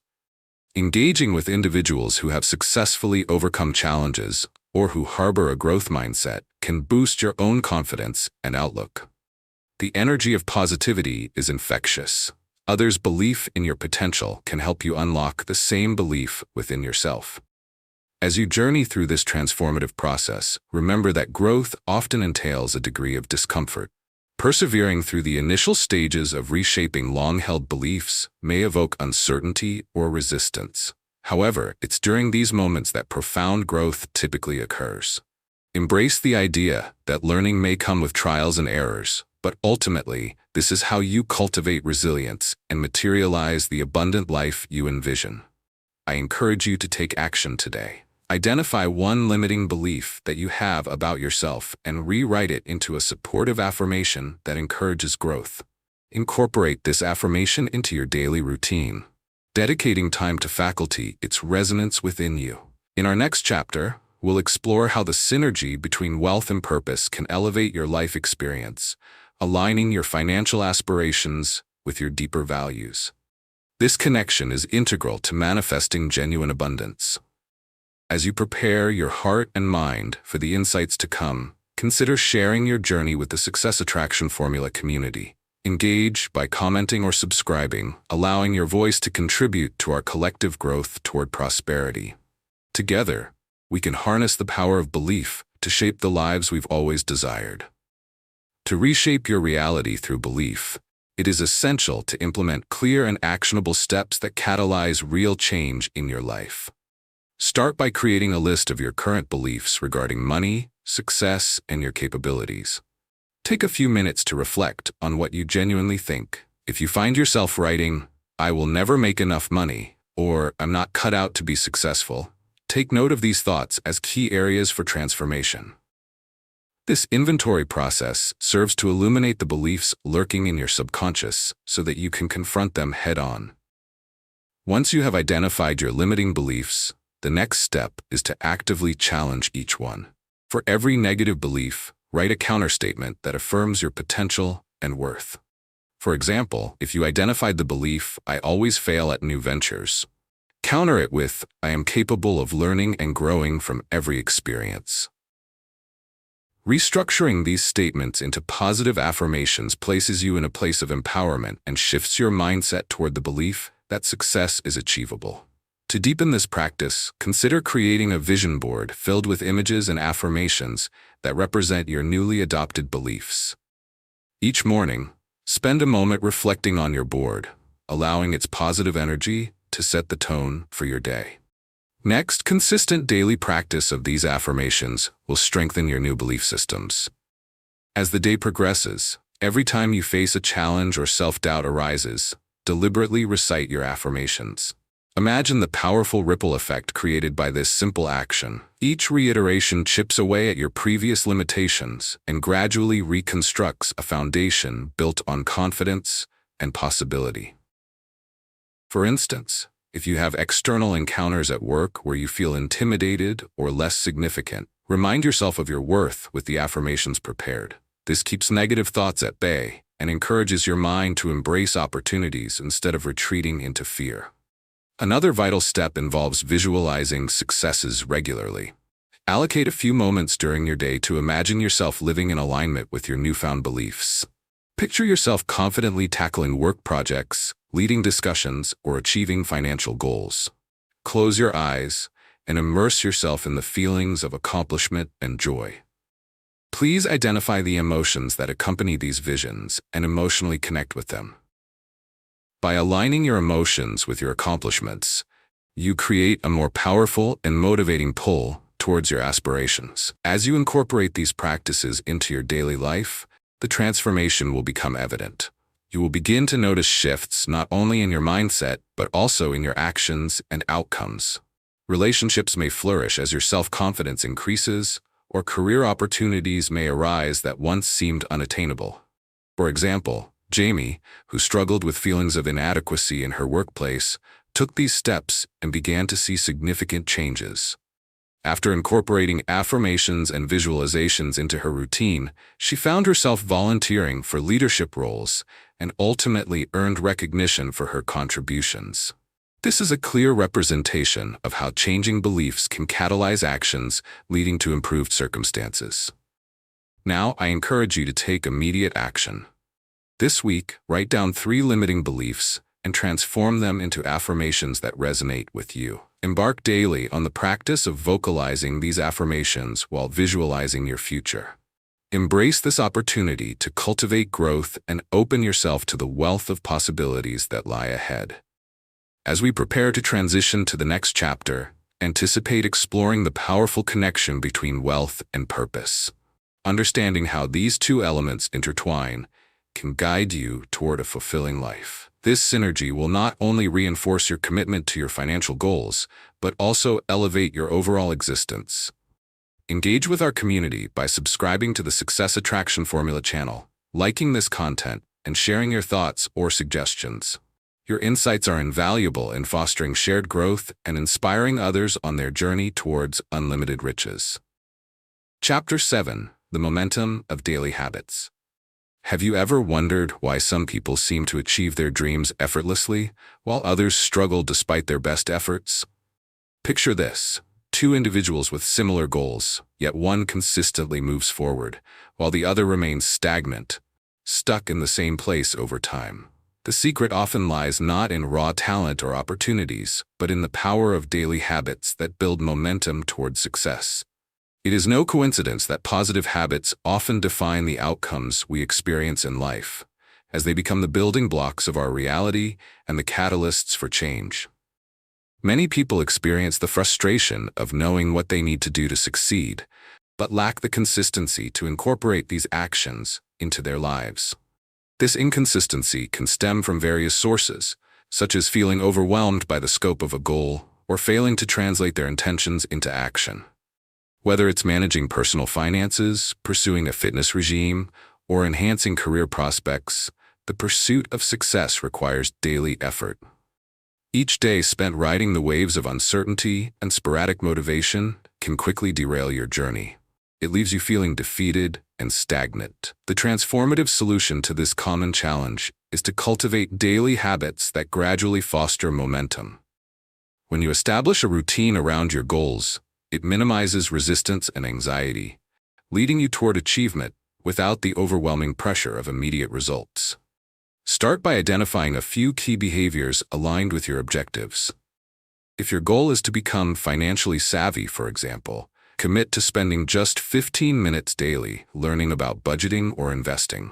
Engaging with individuals who have successfully overcome challenges or who harbor a growth mindset can boost your own confidence and outlook. The energy of positivity is infectious. Others' belief in your potential can help you unlock the same belief within yourself. As you journey through this transformative process, remember that growth often entails a degree of discomfort. Persevering through the initial stages of reshaping long-held beliefs may evoke uncertainty or resistance. However, it's during these moments that profound growth typically occurs. Embrace the idea that learning may come with trials and errors, but ultimately, this is how you cultivate resilience and materialize the abundant life you envision. I encourage you to take action today. Identify one limiting belief that you have about yourself and rewrite it into a supportive affirmation that encourages growth. Incorporate this affirmation into your daily routine, dedicating time to faculty its resonance within you. In our next chapter, we'll explore how the synergy between wealth and purpose can elevate your life experience, aligning your financial aspirations with your deeper values. This connection is integral to manifesting genuine abundance. As you prepare your heart and mind for the insights to come, consider sharing your journey with the Success Attraction Formula community. Engage by commenting or subscribing, allowing your voice to contribute to our collective growth toward prosperity. Together, we can harness the power of belief to shape the lives we've always desired. To reshape your reality through belief, it is essential to implement clear and actionable steps that catalyze real change in your life. Start by creating a list of your current beliefs regarding money, success, and your capabilities. Take a few minutes to reflect on what you genuinely think. If you find yourself writing, "I will never make enough money," or "I'm not cut out to be successful," take note of these thoughts as key areas for transformation. This inventory process serves to illuminate the beliefs lurking in your subconscious so that you can confront them head-on. Once you have identified your limiting beliefs, the next step is to actively challenge each one. For every negative belief, write a counterstatement that affirms your potential and worth. For example, if you identified the belief, "I always fail at new ventures," counter it with, "I am capable of learning and growing from every experience." Restructuring these statements into positive affirmations places you in a place of empowerment and shifts your mindset toward the belief that success is achievable. To deepen this practice, consider creating a vision board filled with images and affirmations that represent your newly adopted beliefs. Each morning, spend a moment reflecting on your board, allowing its positive energy to set the tone for your day. Next, consistent daily practice of these affirmations will strengthen your new belief systems. As the day progresses, Every time you face a challenge or self-doubt arises, deliberately recite your affirmations. Imagine the powerful ripple effect created by this simple action. Each reiteration chips away at your previous limitations and gradually reconstructs a foundation built on confidence and possibility. For instance, if you have external encounters at work where you feel intimidated or less significant, remind yourself of your worth with the affirmations prepared. This keeps negative thoughts at bay and encourages your mind to embrace opportunities instead of retreating into fear. Another vital step involves visualizing successes regularly. Allocate a few moments during your day to imagine yourself living in alignment with your newfound beliefs. Picture yourself confidently tackling work projects, leading discussions, or achieving financial goals. Close your eyes and immerse yourself in the feelings of accomplishment and joy. Please identify the emotions that accompany these visions and emotionally connect with them. By aligning your emotions with your accomplishments, you create a more powerful and motivating pull towards your aspirations. As you incorporate these practices into your daily life, the transformation will become evident. You will begin to notice shifts not only in your mindset, but also in your actions and outcomes. Relationships may flourish as your self-confidence increases, or career opportunities may arise that once seemed unattainable. For example, Jamie, who struggled with feelings of inadequacy in her workplace, took these steps and began to see significant changes. After incorporating affirmations and visualizations into her routine, she found herself volunteering for leadership roles and ultimately earned recognition for her contributions. This is a clear representation of how changing beliefs can catalyze actions leading to improved circumstances. Now, I encourage you to take immediate action. This week, write down 3 limiting beliefs and transform them into affirmations that resonate with you. Embark daily on the practice of vocalizing these affirmations while visualizing your future. Embrace this opportunity to cultivate growth and open yourself to the wealth of possibilities that lie ahead. As we prepare to transition to the next chapter, anticipate exploring the powerful connection between wealth and purpose. Understanding how these two elements intertwine can guide you toward a fulfilling life. This synergy will not only reinforce your commitment to your financial goals, but also elevate your overall existence. Engage with our community by subscribing to the Success Attraction Formula channel, liking this content, and sharing your thoughts or suggestions. Your insights are invaluable in fostering shared growth and inspiring others on their journey towards unlimited riches. Chapter 7: The Momentum of Daily Habits. Have you ever wondered why some people seem to achieve their dreams effortlessly, while others struggle despite their best efforts? Picture this: 2 individuals with similar goals, yet one consistently moves forward, while the other remains stagnant, stuck in the same place over time. The secret often lies not in raw talent or opportunities, but in the power of daily habits that build momentum toward success. It is no coincidence that positive habits often define the outcomes we experience in life, as they become the building blocks of our reality and the catalysts for change. Many people experience the frustration of knowing what they need to do to succeed, but lack the consistency to incorporate these actions into their lives. This inconsistency can stem from various sources, such as feeling overwhelmed by the scope of a goal or failing to translate their intentions into action. Whether it's managing personal finances, pursuing a fitness regime, or enhancing career prospects, the pursuit of success requires daily effort. Each day spent riding the waves of uncertainty and sporadic motivation can quickly derail your journey. It leaves you feeling defeated and stagnant. The transformative solution to this common challenge is to cultivate daily habits that gradually foster momentum. When you establish a routine around your goals, it minimizes resistance and anxiety, leading you toward achievement without the overwhelming pressure of immediate results. Start by identifying a few key behaviors aligned with your objectives. If your goal is to become financially savvy, for example, commit to spending just 15 minutes daily learning about budgeting or investing.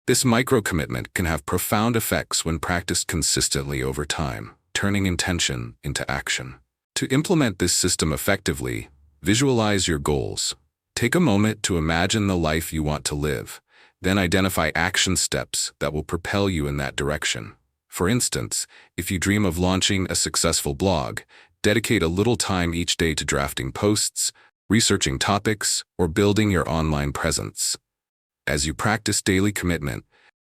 This micro-commitment can have profound effects when practiced consistently over time, turning intention into action. To implement this system effectively, visualize your goals. Take a moment to imagine the life you want to live, Then identify action steps that will propel you in that direction. For instance, if you dream of launching a successful blog, dedicate a little time each day to drafting posts, researching topics, or building your online presence. As you practice daily commitment,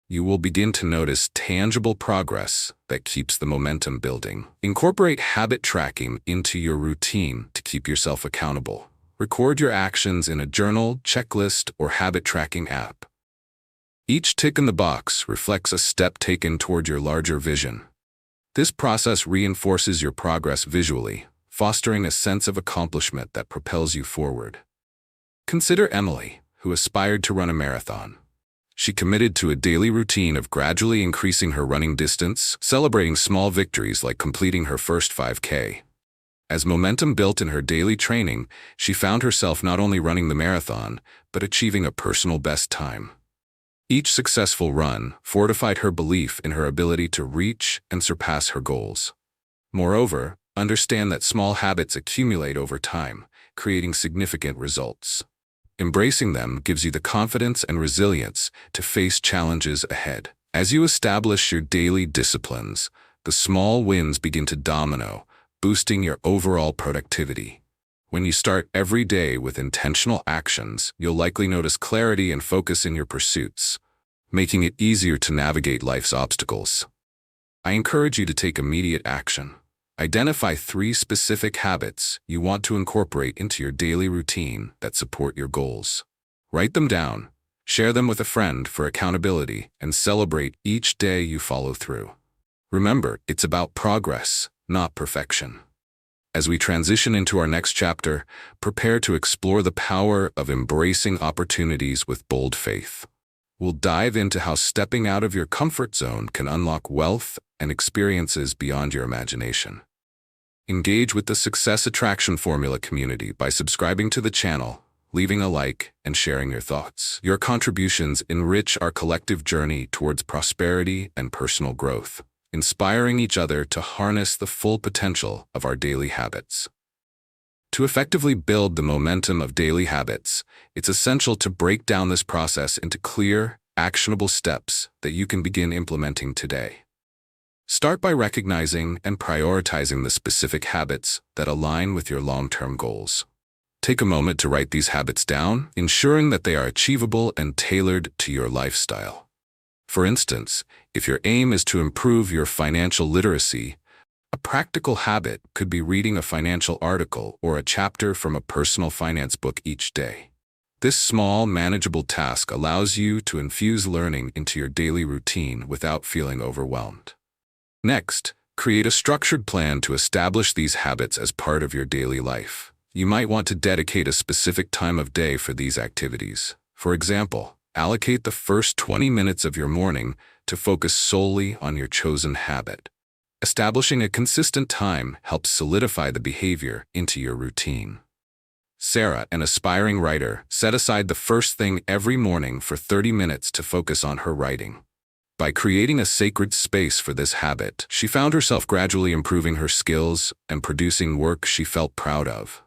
you will begin to notice tangible progress that keeps the momentum building. Incorporate habit tracking into your routine to keep yourself accountable. Record your actions in a journal, checklist, or habit tracking app. Each tick in the box reflects a step taken toward your larger vision. This process reinforces your progress visually, fostering a sense of accomplishment that propels you forward. Consider Emily, who aspired to run a marathon. She committed to a daily routine of gradually increasing her running distance, celebrating small victories like completing her first 5K. As momentum built in her daily training, she found herself not only running the marathon, but achieving a personal best time. Each successful run fortified her belief in her ability to reach and surpass her goals. Moreover, understand that small habits accumulate over time, creating significant results. Embracing them gives you the confidence and resilience to face challenges ahead. As you establish your daily disciplines, the small wins begin to domino, boosting your overall productivity. When you start every day with intentional actions, you'll likely notice clarity and focus in your pursuits, making it easier to navigate life's obstacles. I encourage you to take immediate action. Identify 3 specific habits you want to incorporate into your daily routine that support your goals. Write them down, share them with a friend for accountability, and celebrate each day you follow through. Remember, it's about progress, not perfection. As we transition into our next chapter, prepare to explore the power of embracing opportunities with bold faith. We'll dive into how stepping out of your comfort zone can unlock wealth and experiences beyond your imagination. Engage with the Success Attraction Formula community by subscribing to the channel, leaving a like, and sharing your thoughts. Your contributions enrich our collective journey towards prosperity and personal growth, inspiring each other to harness the full potential of our daily habits. To effectively build the momentum of daily habits, it's essential to break down this process into clear, actionable steps that you can begin implementing today. Start by recognizing and prioritizing the specific habits that align with your long-term goals. Take a moment to write these habits down, ensuring that they are achievable and tailored to your lifestyle. For instance, if your aim is to improve your financial literacy, a practical habit could be reading a financial article or a chapter from a personal finance book each day. This small, manageable task allows you to infuse learning into your daily routine without feeling overwhelmed. Next, create a structured plan to establish these habits as part of your daily life. You might want to dedicate a specific time of day for these activities. For example, allocate the first 20 minutes of your morning to focus solely on your chosen habit. Establishing a consistent time helps solidify the behavior into your routine. Sarah, an aspiring writer, set aside the first thing every morning for 30 minutes to focus on her writing. By creating a sacred space for this habit, she found herself gradually improving her skills and producing work she felt proud of,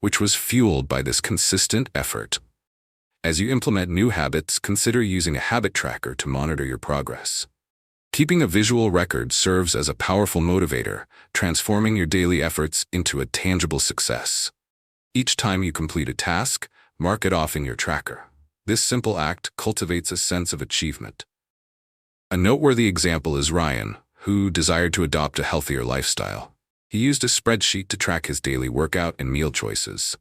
which was fueled by this consistent effort. As you implement new habits, consider using a habit tracker to monitor your progress. Keeping a visual record serves as a powerful motivator, transforming your daily efforts into a tangible success. Each time you complete a task, mark it off in your tracker. This simple act cultivates a sense of achievement. A noteworthy example is Ryan, who desired to adopt a healthier lifestyle. He used a spreadsheet to track his daily workout and meal choices.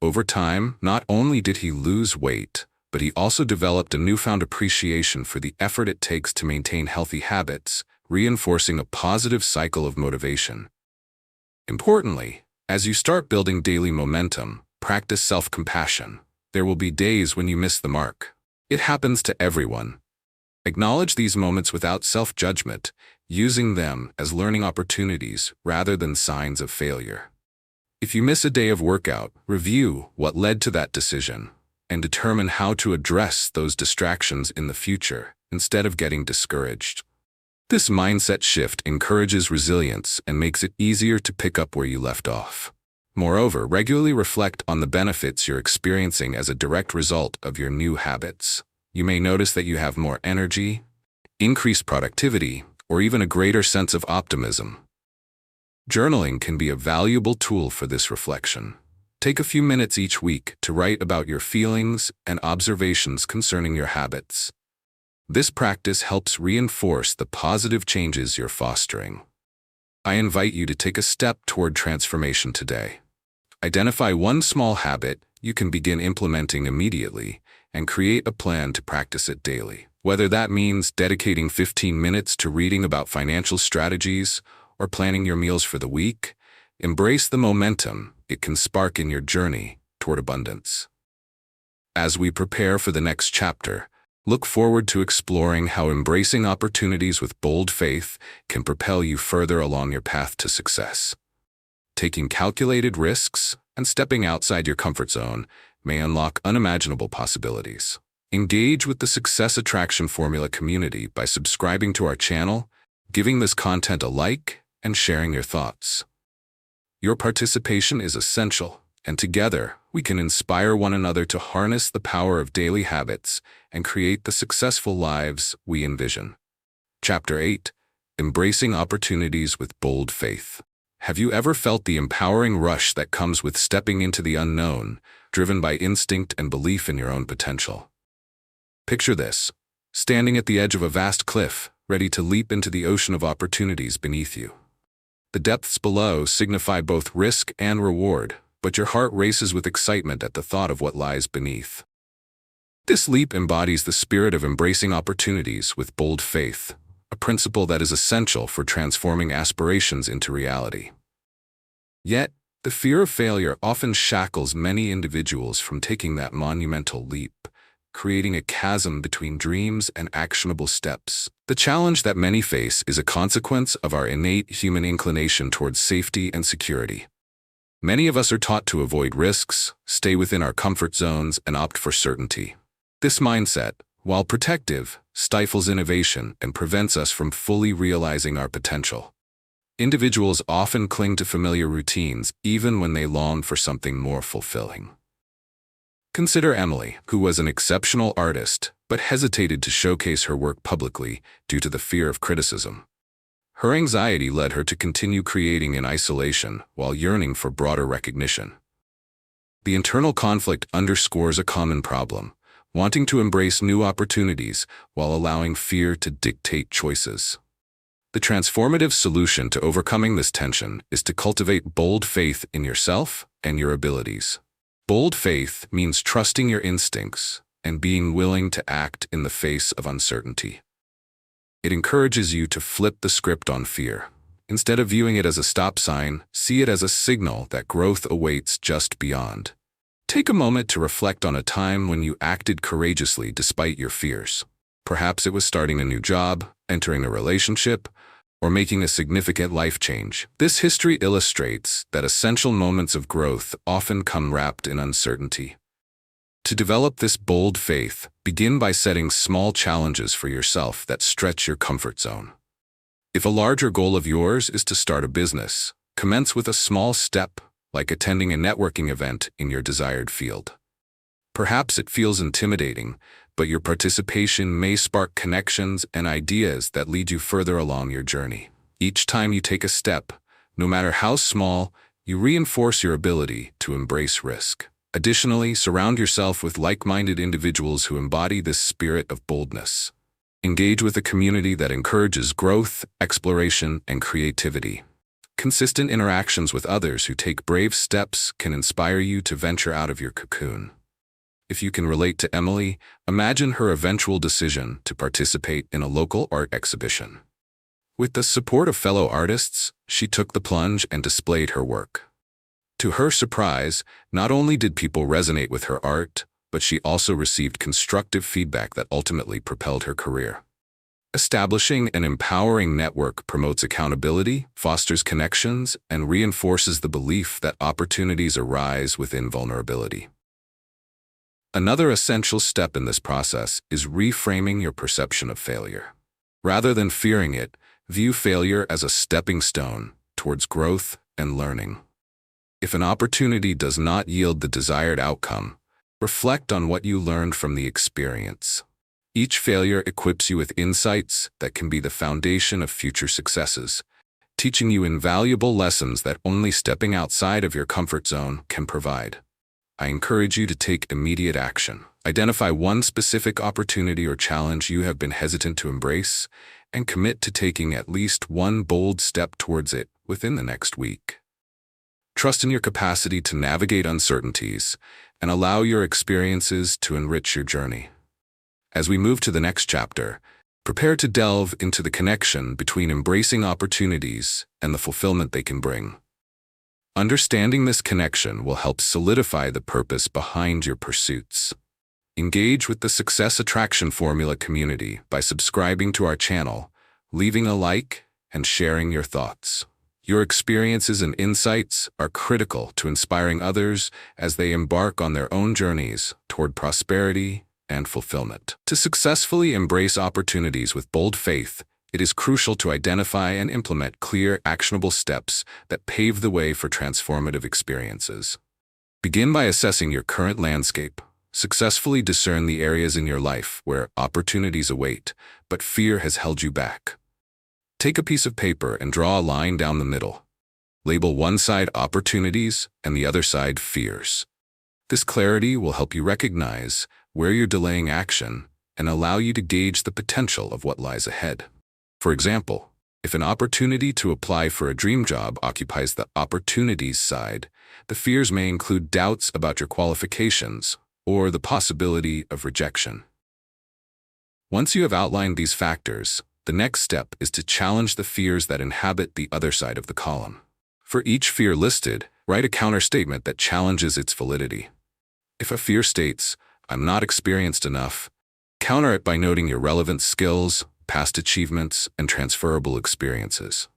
Over time, not only did he lose weight, but he also developed a newfound appreciation for the effort it takes to maintain healthy habits, reinforcing a positive cycle of motivation. Importantly, as you start building daily momentum, practice self-compassion. There will be days when you miss the mark. It happens to everyone. Acknowledge these moments without self-judgment, using them as learning opportunities rather than signs of failure. If you miss a day of workout, review what led to that decision and determine how to address those distractions in the future instead of getting discouraged. This mindset shift encourages resilience and makes it easier to pick up where you left off. Moreover, regularly reflect on the benefits you're experiencing as a direct result of your new habits. you may notice that you have more energy, increased productivity, or even a greater sense of optimism. Journaling can be a valuable tool for this reflection. Take a few minutes each week to write about your feelings and observations concerning your habits. This practice helps reinforce the positive changes you're fostering. I invite you to take a step toward transformation today. Identify one small habit you can begin implementing immediately and create a plan to practice it daily. Whether that means dedicating 15 minutes to reading about financial strategies or planning your meals for the week, embrace the momentum it can spark in your journey toward abundance. As we prepare for the next chapter, look forward to exploring how embracing opportunities with bold faith can propel you further along your path to success. Taking calculated risks and stepping outside your comfort zone may unlock unimaginable possibilities. Engage with the Success Attraction Formula community by subscribing to our channel, giving this content a like, and sharing your thoughts. Your participation is essential, and together we can inspire one another to harness the power of daily habits and create the successful lives we envision. Chapter 8: Embracing Opportunities with Bold Faith. Have you ever felt the empowering rush that comes with stepping into the unknown, driven by instinct and belief in your own potential? Picture this: standing at the edge of a vast cliff, ready to leap into the ocean of opportunities beneath you. The depths below signify both risk and reward, but your heart races with excitement at the thought of what lies beneath. This leap embodies the spirit of embracing opportunities with bold faith, a principle that is essential for transforming aspirations into reality. Yet, the fear of failure often shackles many individuals from taking that monumental leap, creating a chasm between dreams and actionable steps. The challenge that many face is a consequence of our innate human inclination towards safety and security. Many of us are taught to avoid risks, stay within our comfort zones, and opt for certainty. This mindset, while protective, stifles innovation and prevents us from fully realizing our potential. Individuals often cling to familiar routines even when they long for something more fulfilling. Consider Emily, who was an exceptional artist but hesitated to showcase her work publicly due to the fear of criticism. Her anxiety led her to continue creating in isolation while yearning for broader recognition. The internal conflict underscores a common problem: wanting to embrace new opportunities while allowing fear to dictate choices. The transformative solution to overcoming this tension is to cultivate bold faith in yourself and your abilities. Bold faith means trusting your instincts and being willing to act in the face of uncertainty. It encourages you to flip the script on fear. Instead of viewing it as a stop sign, see it as a signal that growth awaits just beyond. Take a moment to reflect on a time when you acted courageously despite your fears. Perhaps it was starting a new job, entering a relationship, or making a significant life change. This history illustrates that essential moments of growth often come wrapped in uncertainty. To develop this bold faith, begin by setting small challenges for yourself that stretch your comfort zone. If a larger goal of yours is to start a business, commence with a small step, like attending a networking event in your desired field. Perhaps it feels intimidating, but your participation may spark connections and ideas that lead you further along your journey. Each time you take a step, no matter how small, you reinforce your ability to embrace risk. Additionally, surround yourself with like-minded individuals who embody this spirit of boldness. Engage with a community that encourages growth, exploration, and creativity. Consistent interactions with others who take brave steps can inspire you to venture out of your cocoon. If you can relate to Emily, imagine her eventual decision to participate in a local art exhibition. With the support of fellow artists, she took the plunge and displayed her work. To her surprise, not only did people resonate with her art, but she also received constructive feedback that ultimately propelled her career. Establishing an empowering network promotes accountability, fosters connections, and reinforces the belief that opportunities arise within vulnerability. Another essential step in this process is reframing your perception of failure. Rather than fearing it, view failure as a stepping stone towards growth and learning. If an opportunity does not yield the desired outcome, reflect on what you learned from the experience. Each failure equips you with insights that can be the foundation of future successes, teaching you invaluable lessons that only stepping outside of your comfort zone can provide. I encourage you to take immediate action. Identify one specific opportunity or challenge you have been hesitant to embrace, and commit to taking at least one bold step towards it within the next week. Trust in your capacity to navigate uncertainties and allow your experiences to enrich your journey. As we move to the next chapter, prepare to delve into the connection between embracing opportunities and the fulfillment they can bring. Understanding this connection will help solidify the purpose behind your pursuits. Engage with the Success Attraction Formula community by subscribing to our channel, leaving a like, and sharing your thoughts. Your experiences and insights are critical to inspiring others as they embark on their own journeys toward prosperity and fulfillment. To successfully embrace opportunities with bold faith, it is crucial to identify and implement clear, actionable steps that pave the way for transformative experiences. Begin by assessing your current landscape. Successfully discern the areas in your life where opportunities await, but fear has held you back. Take a piece of paper and draw a line down the middle. Label one side opportunities and the other side fears. This clarity will help you recognize where you're delaying action and allow you to gauge the potential of what lies ahead. For example, if an opportunity to apply for a dream job occupies the opportunities side, the fears may include doubts about your qualifications or the possibility of rejection. Once you have outlined these factors, the next step is to challenge the fears that inhabit the other side of the column. For each fear listed, write a counterstatement that challenges its validity. If a fear states, "I'm not experienced enough," counter it by noting your relevant skills, past achievements, and transferable experiences.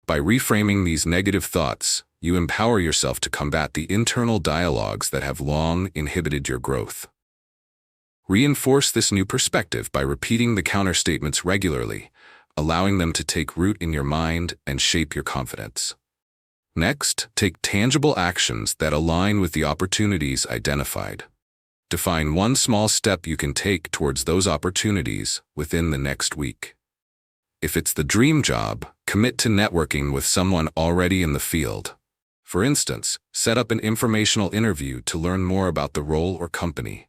By reframing these negative thoughts, you empower yourself to combat the internal dialogues that have long inhibited your growth. Reinforce this new perspective by repeating the counterstatements regularly, allowing them to take root in your mind and shape your confidence. Next, take tangible actions that align with the opportunities identified. Define one small step you can take towards those opportunities within the next week. If it's the dream job, commit to networking with someone already in the field. For instance, set up an informational interview to learn more about the role or company.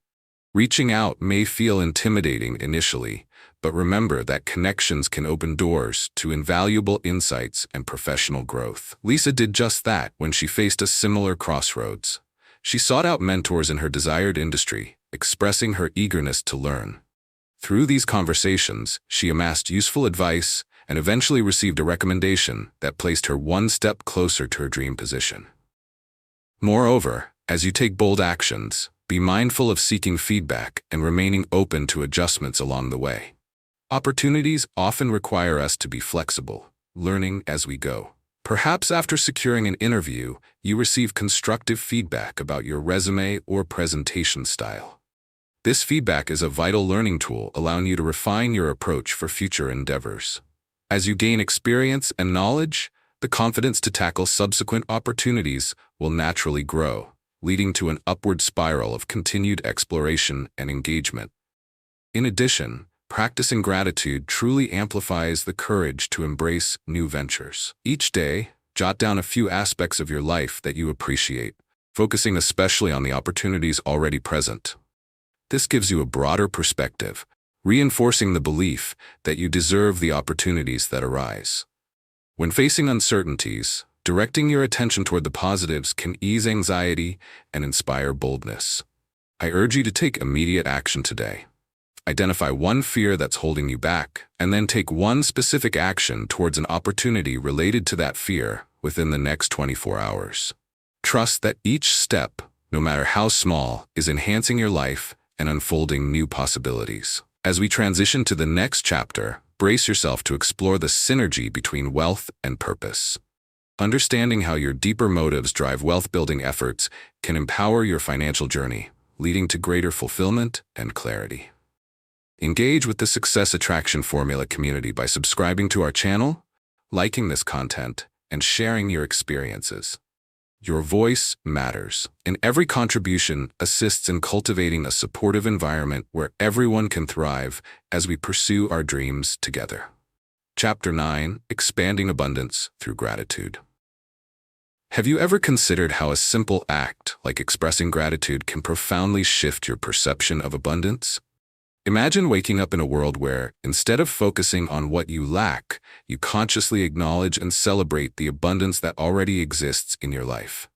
Reaching out may feel intimidating initially, but remember that connections can open doors to invaluable insights and professional growth. Lisa did just that when she faced a similar crossroads. She sought out mentors in her desired industry, expressing her eagerness to learn. Through these conversations, she amassed useful advice and eventually received a recommendation that placed her one step closer to her dream position. Moreover, as you take bold actions, be mindful of seeking feedback and remaining open to adjustments along the way. Opportunities often require us to be flexible, learning as we go. Perhaps after securing an interview, you receive constructive feedback about your resume or presentation style. This feedback is a vital learning tool, allowing you to refine your approach for future endeavors. As you gain experience and knowledge, the confidence to tackle subsequent opportunities will naturally grow, leading to an upward spiral of continued exploration and engagement. In addition, practicing gratitude truly amplifies the courage to embrace new ventures. Each day, jot down a few aspects of your life that you appreciate, focusing especially on the opportunities already present. This gives you a broader perspective, reinforcing the belief that you deserve the opportunities that arise. When facing uncertainties, directing your attention toward the positives can ease anxiety and inspire boldness. I urge you to take immediate action today. Identify one fear that's holding you back, and then take one specific action towards an opportunity related to that fear within the next 24 hours. Trust that each step, no matter how small, is enhancing your life and unfolding new possibilities. As we transition to the next chapter, brace yourself to explore the synergy between wealth and purpose. Understanding how your deeper motives drive wealth-building efforts can empower your financial journey, leading to greater fulfillment and clarity. Engage with the Success Attraction Formula community by subscribing to our channel, liking this content, and sharing your experiences. Your voice matters, and every contribution assists in cultivating a supportive environment where everyone can thrive as we pursue our dreams together. Chapter 9: Expanding Abundance Through Gratitude. Have you ever considered how a simple act like expressing gratitude can profoundly shift your perception of abundance? Imagine waking up in a world where, instead of focusing on what you lack, you consciously acknowledge and celebrate the abundance that already exists in your life.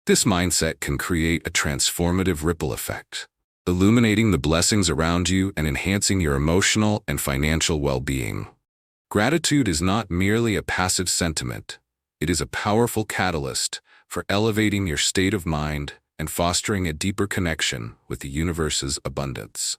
This mindset can create a transformative ripple effect, illuminating the blessings around you and enhancing your emotional and financial well-being. Gratitude is not merely a passive sentiment. It is a powerful catalyst for elevating your state of mind and fostering a deeper connection with the universe's abundance.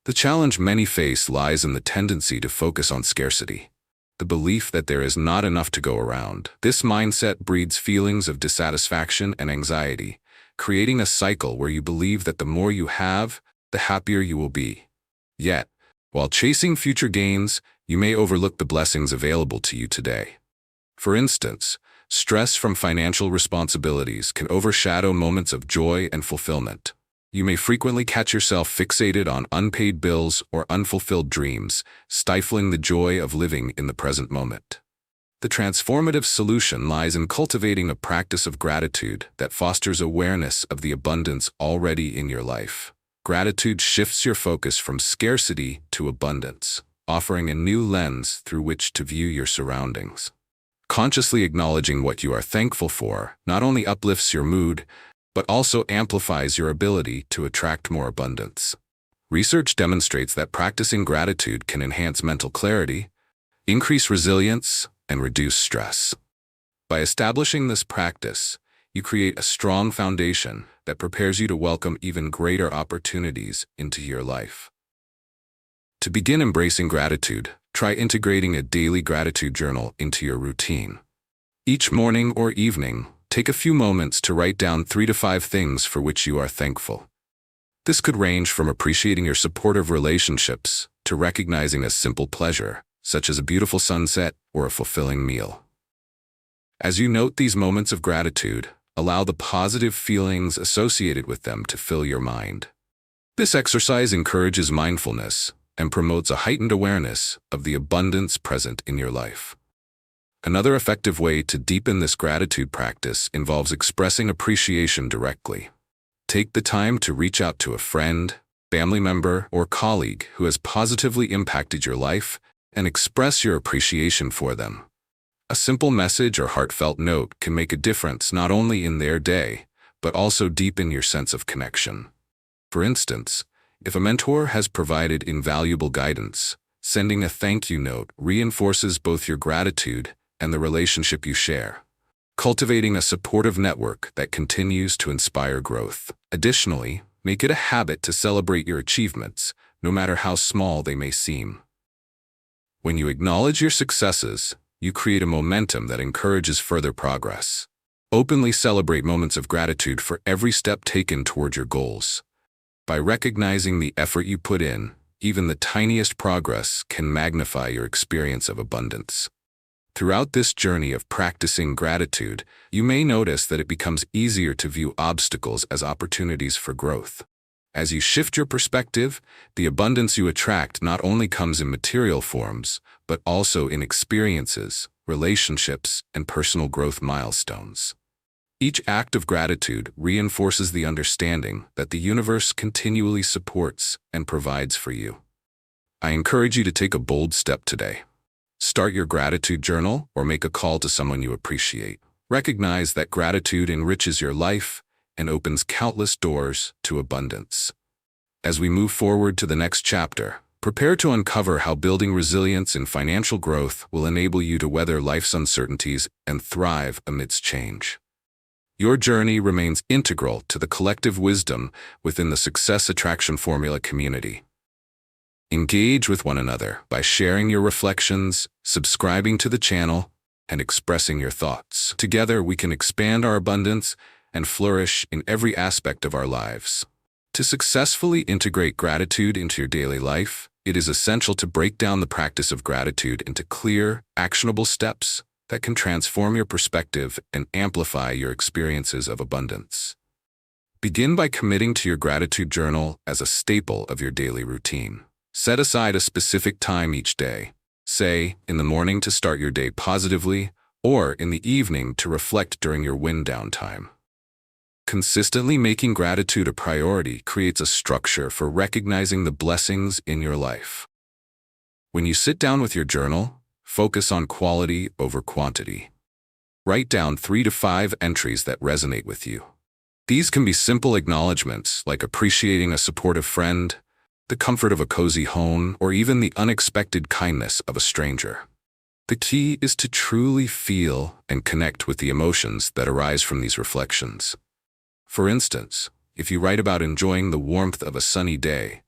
The challenge many face lies in the tendency to focus on scarcity, the belief that there is not enough to go around. This mindset breeds feelings of dissatisfaction and anxiety, creating a cycle where you believe that the more you have, the happier you will be. Yet, while chasing future gains, you may overlook the blessings available to you today. For instance, stress from financial responsibilities can overshadow moments of joy and fulfillment. You may frequently catch yourself fixated on unpaid bills or unfulfilled dreams, stifling the joy of living in the present moment. The transformative solution lies in cultivating a practice of gratitude that fosters awareness of the abundance already in your life. Gratitude shifts your focus from scarcity to abundance, offering a new lens through which to view your surroundings. Consciously acknowledging what you are thankful for not only uplifts your mood, but also amplifies your ability to attract more abundance. Research demonstrates that practicing gratitude can enhance mental clarity, increase resilience, and reduce stress. By establishing this practice, you create a strong foundation that prepares you to welcome even greater opportunities into your life. To begin embracing gratitude, try integrating a daily gratitude journal into your routine. Each morning or evening, take a few moments to write down 3 to 5 things for which you are thankful. This could range from appreciating your supportive relationships to recognizing a simple pleasure, such as a beautiful sunset or a fulfilling meal. As you note these moments of gratitude, allow the positive feelings associated with them to fill your mind. This exercise encourages mindfulness and promotes a heightened awareness of the abundance present in your life. Another effective way to deepen this gratitude practice involves expressing appreciation directly. Take the time to reach out to a friend, family member, or colleague who has positively impacted your life and express your appreciation for them. A simple message or heartfelt note can make a difference not only in their day, but also deepen your sense of connection. For instance, if a mentor has provided invaluable guidance, sending a thank you note reinforces both your gratitude and the relationship you share, cultivating a supportive network that continues to inspire growth. Additionally, make it a habit to celebrate your achievements, no matter how small they may seem. When you acknowledge your successes, you create a momentum that encourages further progress. Openly celebrate moments of gratitude for every step taken toward your goals. By recognizing the effort you put in, even the tiniest progress can magnify your experience of abundance. Throughout this journey of practicing gratitude, you may notice that it becomes easier to view obstacles as opportunities for growth. As you shift your perspective, the abundance you attract not only comes in material forms, but also in experiences, relationships, and personal growth milestones. Each act of gratitude reinforces the understanding that the universe continually supports and provides for you. I encourage you to take a bold step today. Start your gratitude journal or make a call to someone you appreciate. Recognize that gratitude enriches your life and opens countless doors to abundance. As we move forward to the next chapter, prepare to uncover how building resilience in financial growth will enable you to weather life's uncertainties and thrive amidst change. Your journey remains integral to the collective wisdom within the Success Attraction Formula community. Engage with one another by sharing your reflections, subscribing to the channel, and expressing your thoughts. Together, we can expand our abundance and flourish in every aspect of our lives. To successfully integrate gratitude into your daily life, it is essential to break down the practice of gratitude into clear, actionable steps that can transform your perspective and amplify your experiences of abundance. Begin by committing to your gratitude journal as a staple of your daily routine. Set aside a specific time each day, say in the morning to start your day positively, or in the evening to reflect during your wind-down time. Consistently making gratitude a priority creates a structure for recognizing the blessings in your life. When you sit down with your journal, focus on quality over quantity. Write down 3 to 5 entries that resonate with you. These can be simple acknowledgments like appreciating a supportive friend, the comfort of a cozy home, or even the unexpected kindness of a stranger. The key is to truly feel and connect with the emotions that arise from these reflections. For instance, if you write about enjoying the warmth of a sunny day,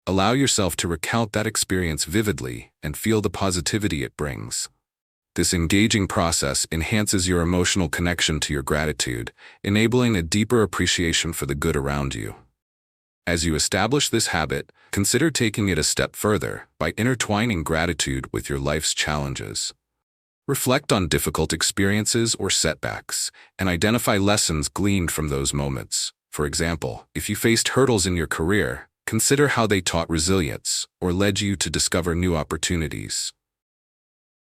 allow yourself to recount that experience vividly and feel the positivity it brings. This engaging process enhances your emotional connection to your gratitude, enabling a deeper appreciation for the good around you. As you establish this habit, consider taking it a step further by intertwining gratitude with your life's challenges. Reflect on difficult experiences or setbacks, and identify lessons gleaned from those moments. For example, if you faced hurdles in your career, consider how they taught resilience or led you to discover new opportunities.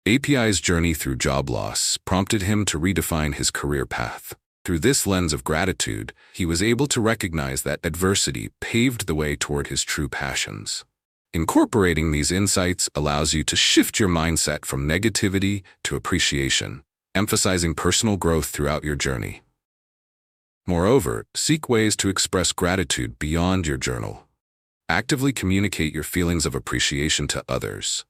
API's journey through job loss prompted him to redefine his career path. Through this lens of gratitude, he was able to recognize that adversity paved the way toward his true passions. Incorporating these insights allows you to shift your mindset from negativity to appreciation, emphasizing personal growth throughout your journey. Moreover, seek ways to express gratitude beyond your journal. Actively communicate your feelings of appreciation to others.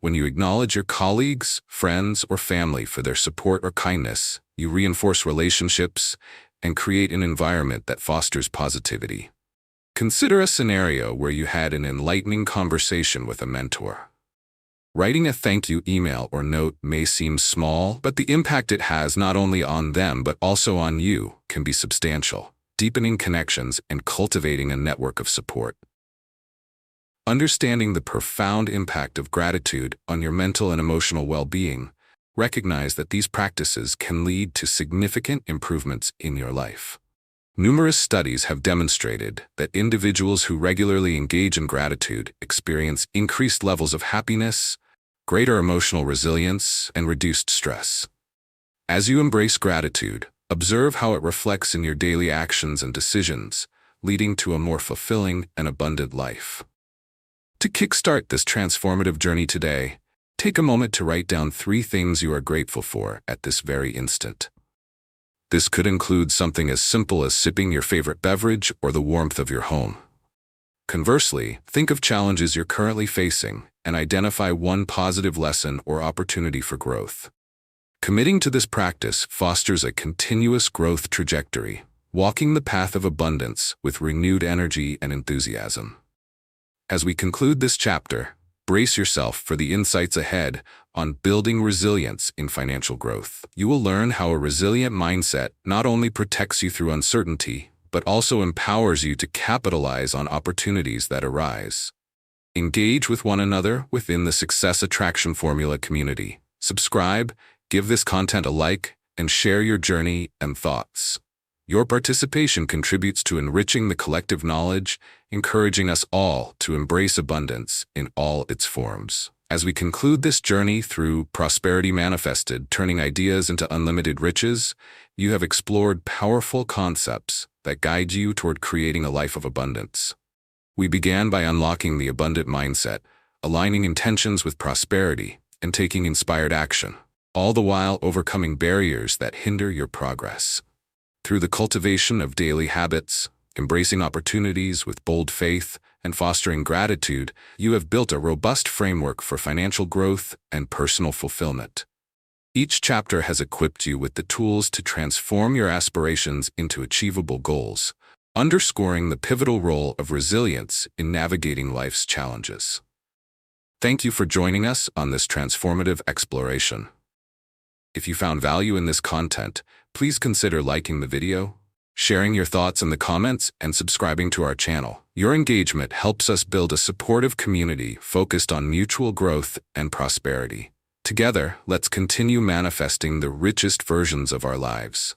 When you acknowledge your colleagues, friends, or family for their support or kindness, you reinforce relationships and create an environment that fosters positivity. Consider a scenario where you had an enlightening conversation with a mentor. Writing a thank you email or note may seem small, but the impact it has not only on them but also on you can be substantial, deepening connections and cultivating a network of support. Understanding the profound impact of gratitude on your mental and emotional well-being, recognize that these practices can lead to significant improvements in your life. Numerous studies have demonstrated that individuals who regularly engage in gratitude experience increased levels of happiness, greater emotional resilience, and reduced stress. As you embrace gratitude, observe how it reflects in your daily actions and decisions, leading to a more fulfilling and abundant life. To kickstart this transformative journey today, take a moment to write down 3 things you are grateful for at this very instant. This could include something as simple as sipping your favorite beverage or the warmth of your home. Conversely, think of challenges you're currently facing and identify one positive lesson or opportunity for growth. Committing to this practice fosters a continuous growth trajectory, walking the path of abundance with renewed energy and enthusiasm. As we conclude this chapter, brace yourself for the insights ahead on building resilience in financial growth. You will learn how a resilient mindset not only protects you through uncertainty, but also empowers you to capitalize on opportunities that arise. Engage with one another within the Success Attraction Formula community. Subscribe, give this content a like, and share your journey and thoughts. Your participation contributes to enriching the collective knowledge, encouraging us all to embrace abundance in all its forms. As we conclude this journey through Prosperity Manifested, Turning Ideas into Unlimited Riches, you have explored powerful concepts that guide you toward creating a life of abundance. We began by unlocking the abundant mindset, aligning intentions with prosperity, and taking inspired action, all the while overcoming barriers that hinder your progress. Through the cultivation of daily habits, embracing opportunities with bold faith, and fostering gratitude, you have built a robust framework for financial growth and personal fulfillment. Each chapter has equipped you with the tools to transform your aspirations into achievable goals, underscoring the pivotal role of resilience in navigating life's challenges. Thank you for joining us on this transformative exploration. If you found value in this content, please consider liking the video, sharing your thoughts in the comments, and subscribing to our channel. Your engagement helps us build a supportive community focused on mutual growth and prosperity. Together, let's continue manifesting the richest versions of our lives.